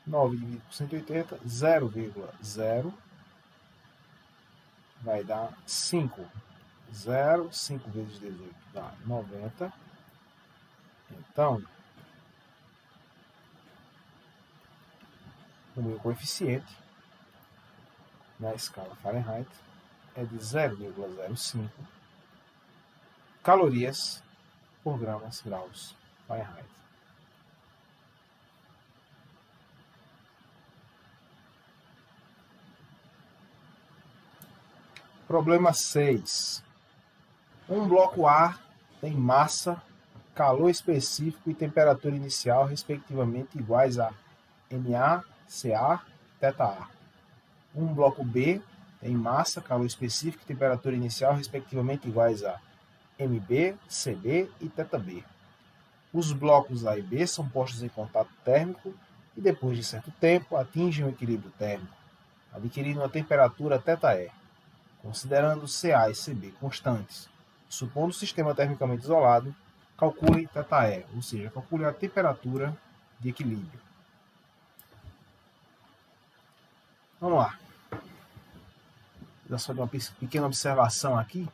9 dividido por 180, 0,0 vai dar 5. 0, 5 vezes 18 dá 90. Então, o meu coeficiente na escala Fahrenheit é de 0,05 calorias por graus Fahrenheit. Problema 6. Um bloco A tem massa, calor específico e temperatura inicial, respectivamente, iguais a Ma, Ca, θA. Um bloco B tem massa, calor específico e temperatura inicial, respectivamente, iguais a Mb, Cb e θB. Os blocos A e B são postos em contato térmico e, depois de certo tempo, atingem o equilíbrio térmico, adquirindo uma temperatura θE. Considerando Ca e Cb constantes, supondo o sistema termicamente isolado, calcule θE, ou seja, calcule a temperatura de equilíbrio. Vamos lá. Vou só dar uma pequena observação aqui.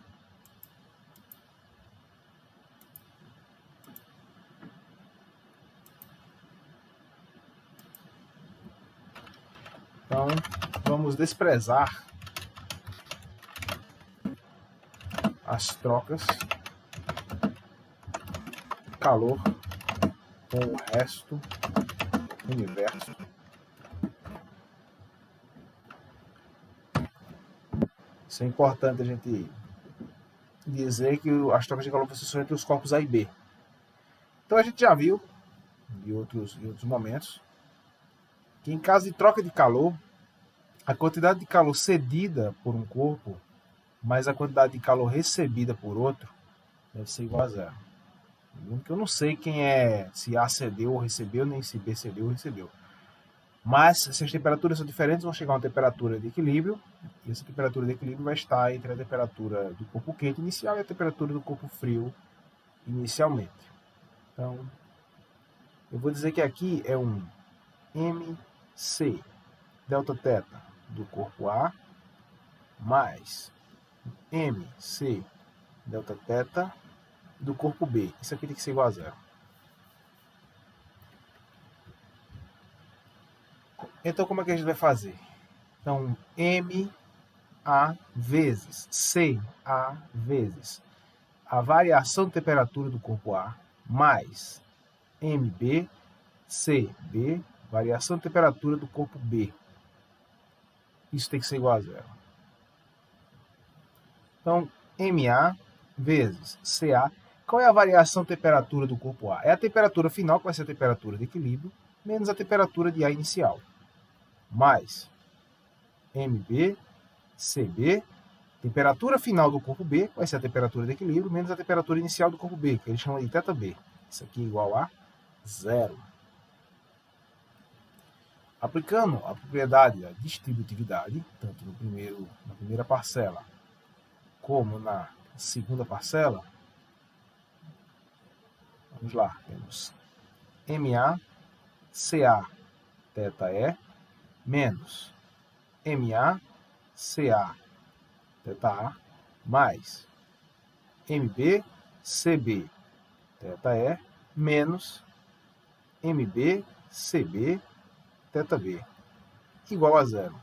Então, vamos desprezar as trocas de calor com o resto do universo. Isso é importante a gente dizer que as trocas de calor são entre os corpos A e B. Então a gente já viu, em outros momentos, que em caso de troca de calor, a quantidade de calor cedida por um corpo mais a quantidade de calor recebida por outro deve ser igual a zero. Eu não sei quem é, se A cedeu ou recebeu, nem se B cedeu ou recebeu. Mas, se as temperaturas são diferentes, vão chegar a uma temperatura de equilíbrio, e essa temperatura de equilíbrio vai estar entre a temperatura do corpo quente inicial e a temperatura do corpo frio inicialmente. Então, eu vou dizer que aqui é um MC delta θ do corpo A mais MC delta θ do corpo B. Isso aqui tem que ser igual a zero. Então, como é que a gente vai fazer? Então, MA vezes CA vezes a variação de temperatura do corpo A mais MB, CB, variação de temperatura do corpo B. Isso tem que ser igual a zero. Então, MA vezes CA. Qual é a variação de temperatura do corpo A? É a temperatura final, que vai ser a temperatura de equilíbrio, menos a temperatura de A inicial. Mais MB, CB, temperatura final do corpo B, vai ser a temperatura de equilíbrio, menos a temperatura inicial do corpo B, que eles chamam de θB. Isso aqui é igual a zero. Aplicando a propriedade da distributividade, tanto na primeira parcela como na segunda parcela, vamos lá, temos MA, CA, θE, menos MA, CA, θA, mais MB, CB, θE, menos MB, CB, θB, igual a zero.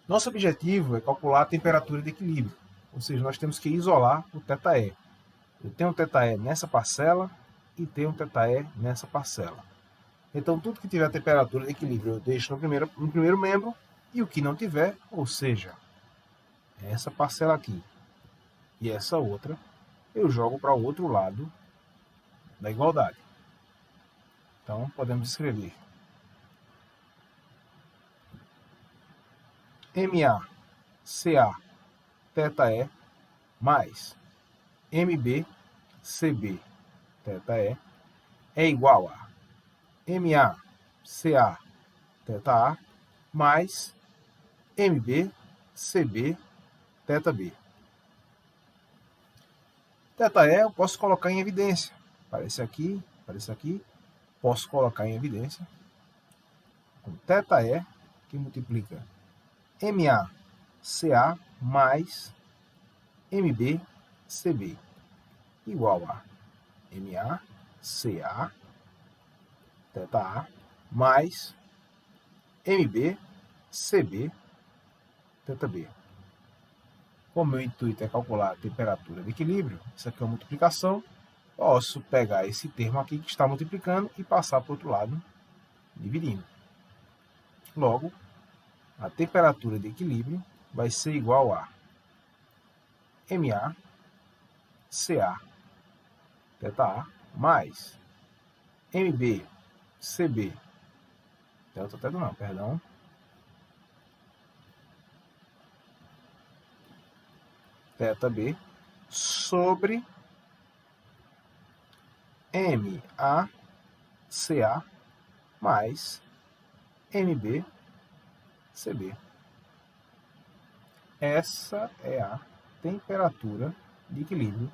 Nosso objetivo é calcular a temperatura de equilíbrio, ou seja, nós temos que isolar o θE. Eu tenho um θE nessa parcela e tenho um θE nessa parcela. Então, tudo que tiver temperatura de equilíbrio eu deixo no primeiro membro, e o que não tiver, ou seja, essa parcela aqui e essa outra, eu jogo para o outro lado da igualdade. Então, podemos escrever MA, CA, θE, mais MB, CB, θE, é igual a MA, CA, θA, mais MB, CB, θB. θE eu posso colocar em evidência. Aparece aqui, posso colocar em evidência. Com θE, que multiplica MA, CA, mais MB, CB, igual a MA, CA, θA, mais MB, CB, θB. Como o meu intuito é calcular a temperatura de equilíbrio, isso aqui é uma multiplicação, posso pegar esse termo aqui que está multiplicando e passar para o outro lado, dividindo. Logo, a temperatura de equilíbrio vai ser igual a MA, CA, θA, mais MB, CB, θB, sobre MA, CA, mais MB, CB. Essa é a temperatura de equilíbrio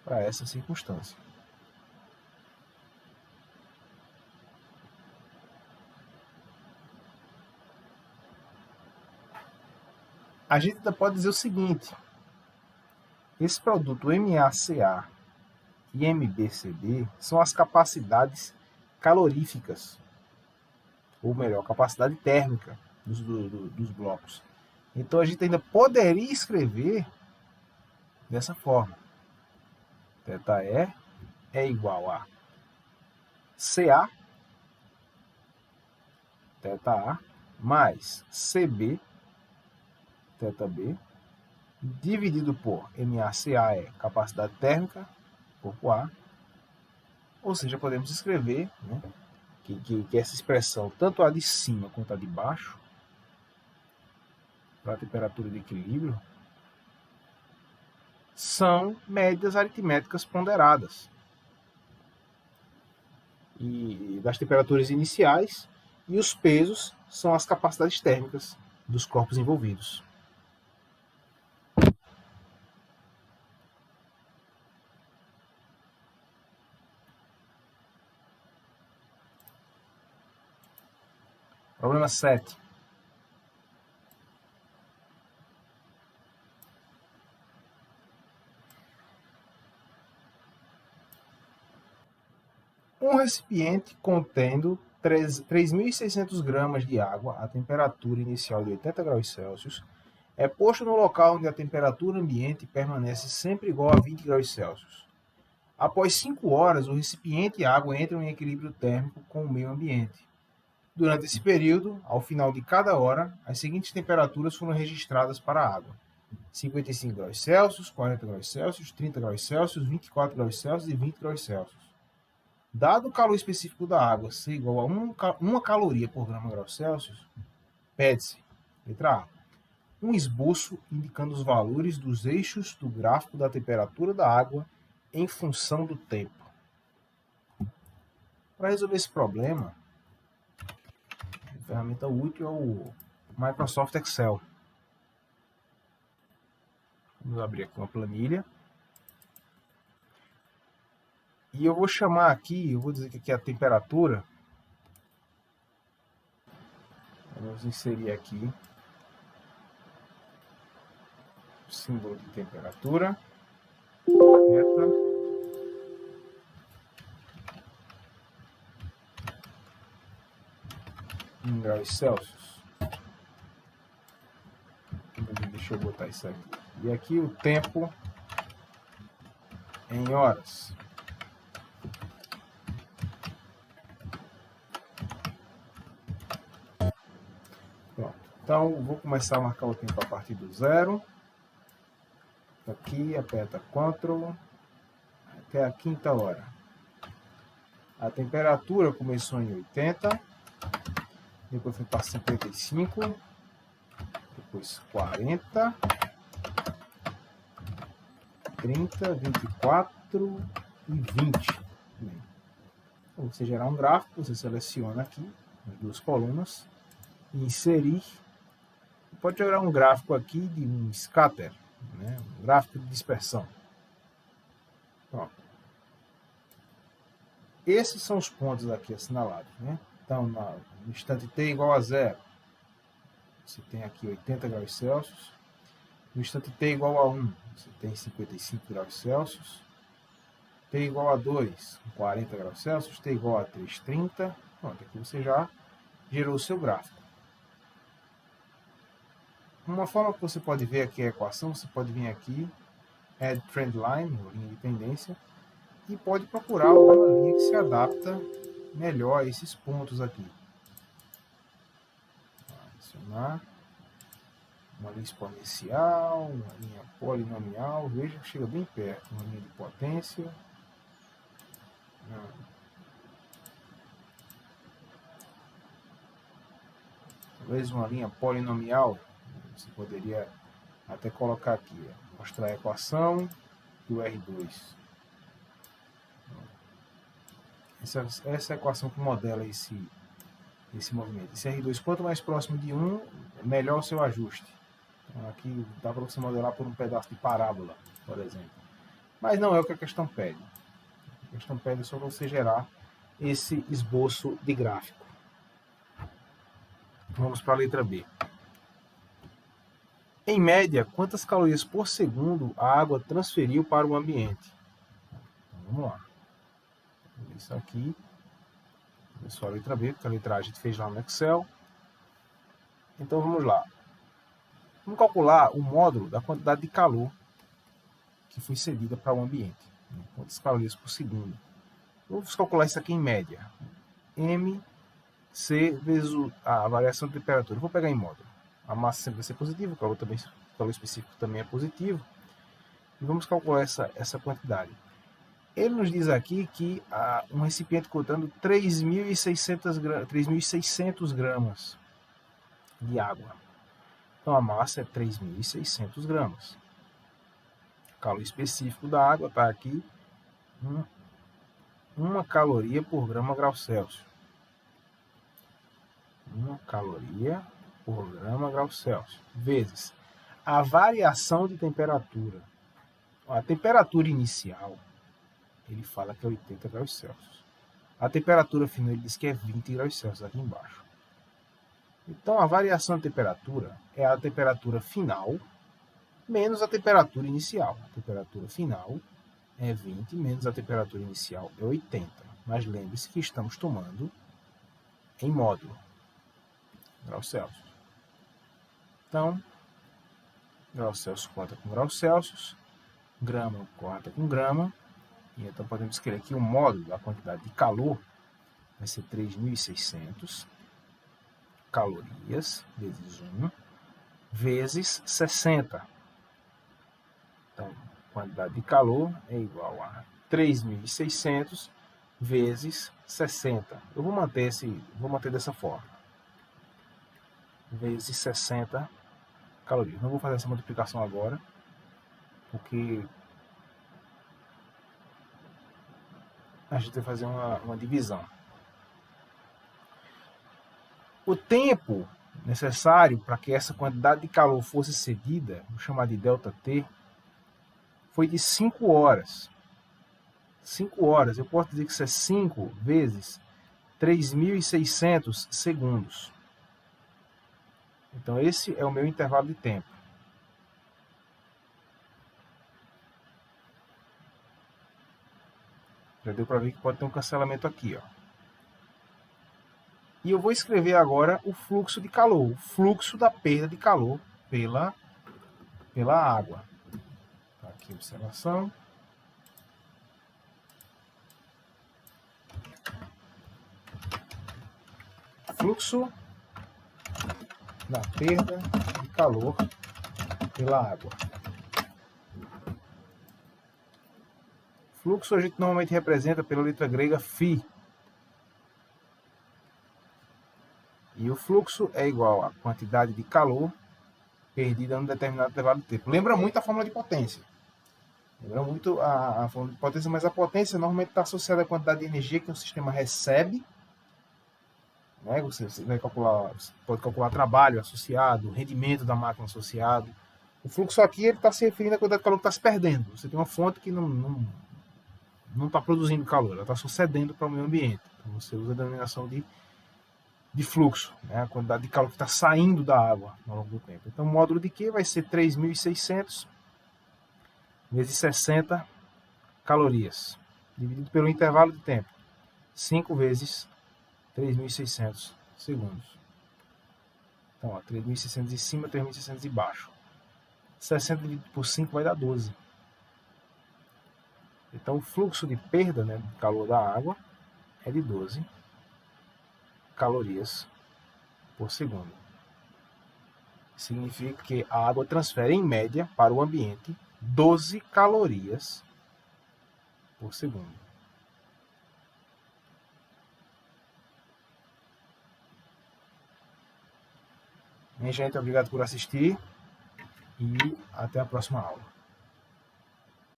para essa circunstância. A gente ainda pode dizer o seguinte: esse produto MaCa e MbCb são as capacidades caloríficas, ou melhor, capacidade térmica dos blocos. Então a gente ainda poderia escrever dessa forma: θE é igual a Ca, θA, mais Cb, θB, dividido por MaCa é capacidade térmica, corpo A. Ou seja, podemos escrever, né, que essa expressão, tanto a de cima quanto a de baixo, para a temperatura de equilíbrio, são médias aritméticas ponderadas e das temperaturas iniciais, e os pesos são as capacidades térmicas dos corpos envolvidos. Problema 7. Um recipiente contendo 3.600 gramas de água a temperatura inicial de 80 graus Celsius é posto no local onde a temperatura ambiente permanece sempre igual a 20 graus Celsius. Após 5 horas, o recipiente e a água entram em equilíbrio térmico com o meio ambiente. Durante esse período, ao final de cada hora, as seguintes temperaturas foram registradas para a água: 55 graus Celsius, 40 graus Celsius, 30 graus Celsius, 24 graus Celsius e 20 graus Celsius. Dado o calor específico da água ser igual a 1 caloria por grama grau Celsius, pede-se, letra A, um esboço indicando os valores dos eixos do gráfico da temperatura da água em função do tempo. Para resolver esse problema, a ferramenta útil é o Microsoft Excel. Vamos abrir aqui uma planilha. E eu vou chamar aqui, eu vou dizer que aqui é a temperatura. Vamos inserir aqui o símbolo de temperatura. Reta. Em graus Celsius. Deixa eu botar isso aqui. E aqui o tempo em horas. Pronto. Então, vou começar a marcar o tempo a partir do 0. Aqui, aperta Ctrl até a 5ª hora. A temperatura começou em 80, depois foi para 55, depois 40, 30, 24 e 20. Bem, para você gerar um gráfico, você seleciona aqui as duas colunas e inserir. Pode gerar um gráfico aqui de um scatter, né? Um gráfico de dispersão. Pronto. Esses são os pontos aqui assinalados, né? Então, no instante t igual a 0, você tem aqui 80 graus Celsius. No instante t igual a 1, você tem 55 graus Celsius. T igual a 2, 40 graus Celsius. T igual a 3, 30. Pronto, aqui você já gerou o seu gráfico. Uma forma que você pode ver aqui a equação, você pode vir aqui, Add Trend Line, linha de tendência, e pode procurar uma linha que se adapta melhor a esses pontos aqui. Adicionar uma linha exponencial, uma linha polinomial, veja que chega bem perto, uma linha de potência. Talvez uma linha polinomial, você poderia até colocar aqui, mostrar a equação do R2. Essa é a equação que modela esse movimento. Esse R2, quanto mais próximo de 1, melhor o seu ajuste. Então, aqui dá para você modelar por um pedaço de parábola, por exemplo. Mas não é o que a questão pede. A questão pede só você gerar esse esboço de gráfico. Vamos para a letra B. Em média, quantas calorias por segundo a água transferiu para o ambiente? Então, vamos lá. Isso aqui é só a letra B, porque a letra A a gente fez lá no Excel. Então vamos lá. Vamos calcular o módulo da quantidade de calor que foi cedida para o ambiente. Quantas calorias por segundo. Vamos calcular isso aqui em média. MC vezes a variação de temperatura. Vou pegar em módulo. A massa sempre vai ser positiva, o calor específico também é positivo. E vamos calcular essa quantidade. Ele nos diz aqui que um recipiente contendo 3.600 gramas de água. Então a massa é 3.600 gramas. O calor específico da água está aqui, 1 caloria por grama grau Celsius. 1 caloria por grama grau Celsius, vezes a variação de temperatura. A temperatura inicial, ele fala que é 80 graus Celsius. A temperatura final, ele diz que é 20 graus Celsius aqui embaixo. Então, a variação de temperatura é a temperatura final menos a temperatura inicial. A temperatura final é 20 menos a temperatura inicial é 80. Mas lembre-se que estamos tomando em módulo, graus Celsius. Então, graus Celsius conta com graus Celsius, grama conta com grama, e então podemos escrever aqui o módulo da quantidade de calor, vai ser 3.600 calorias vezes 1, vezes 60. Então, a quantidade de calor é igual a 3.600 vezes 60. Eu vou manter dessa forma. Vezes 60 calorias. Não vou fazer essa multiplicação agora, porque a gente vai fazer uma divisão. O tempo necessário para que essa quantidade de calor fosse cedida, vou chamar de ΔT, foi de 5 horas. 5 horas, eu posso dizer que isso é 5 vezes 3.600 segundos. Então, esse é o meu intervalo de tempo. Já deu para ver que pode ter um cancelamento aqui, ó. E eu vou escrever agora o fluxo de calor, o fluxo da perda de calor pela água. Tá aqui a observação. Fluxo da perda de calor pela água. Fluxo a gente normalmente representa pela letra grega φ, E o fluxo é igual à quantidade de calor perdida num determinado intervalo de tempo. Lembra muito a fórmula de potência. Lembra muito a fórmula de potência, mas a potência normalmente está associada à quantidade de energia que um sistema recebe. Né? Você vai calcular, você pode calcular trabalho associado, rendimento da máquina associado. O fluxo aqui está se referindo à quantidade de calor que está se perdendo. Você tem uma fonte que não está produzindo calor, ela está só cedendo para o meio ambiente. Então você usa a denominação de fluxo, né? A quantidade de calor que está saindo da água ao longo do tempo. Então o módulo de Q vai ser 3.600 vezes 60 calorias, dividido pelo intervalo de tempo, 5 vezes 3.600 segundos. Então, 3.600 em cima, 3.600 embaixo. 60 dividido por 5 vai dar 12. Então, o fluxo de perda, né, de calor da água é de 12 calorias por segundo. Significa que a água transfere, em média, para o ambiente 12 calorias por segundo. Minha gente, obrigado por assistir e até a próxima aula.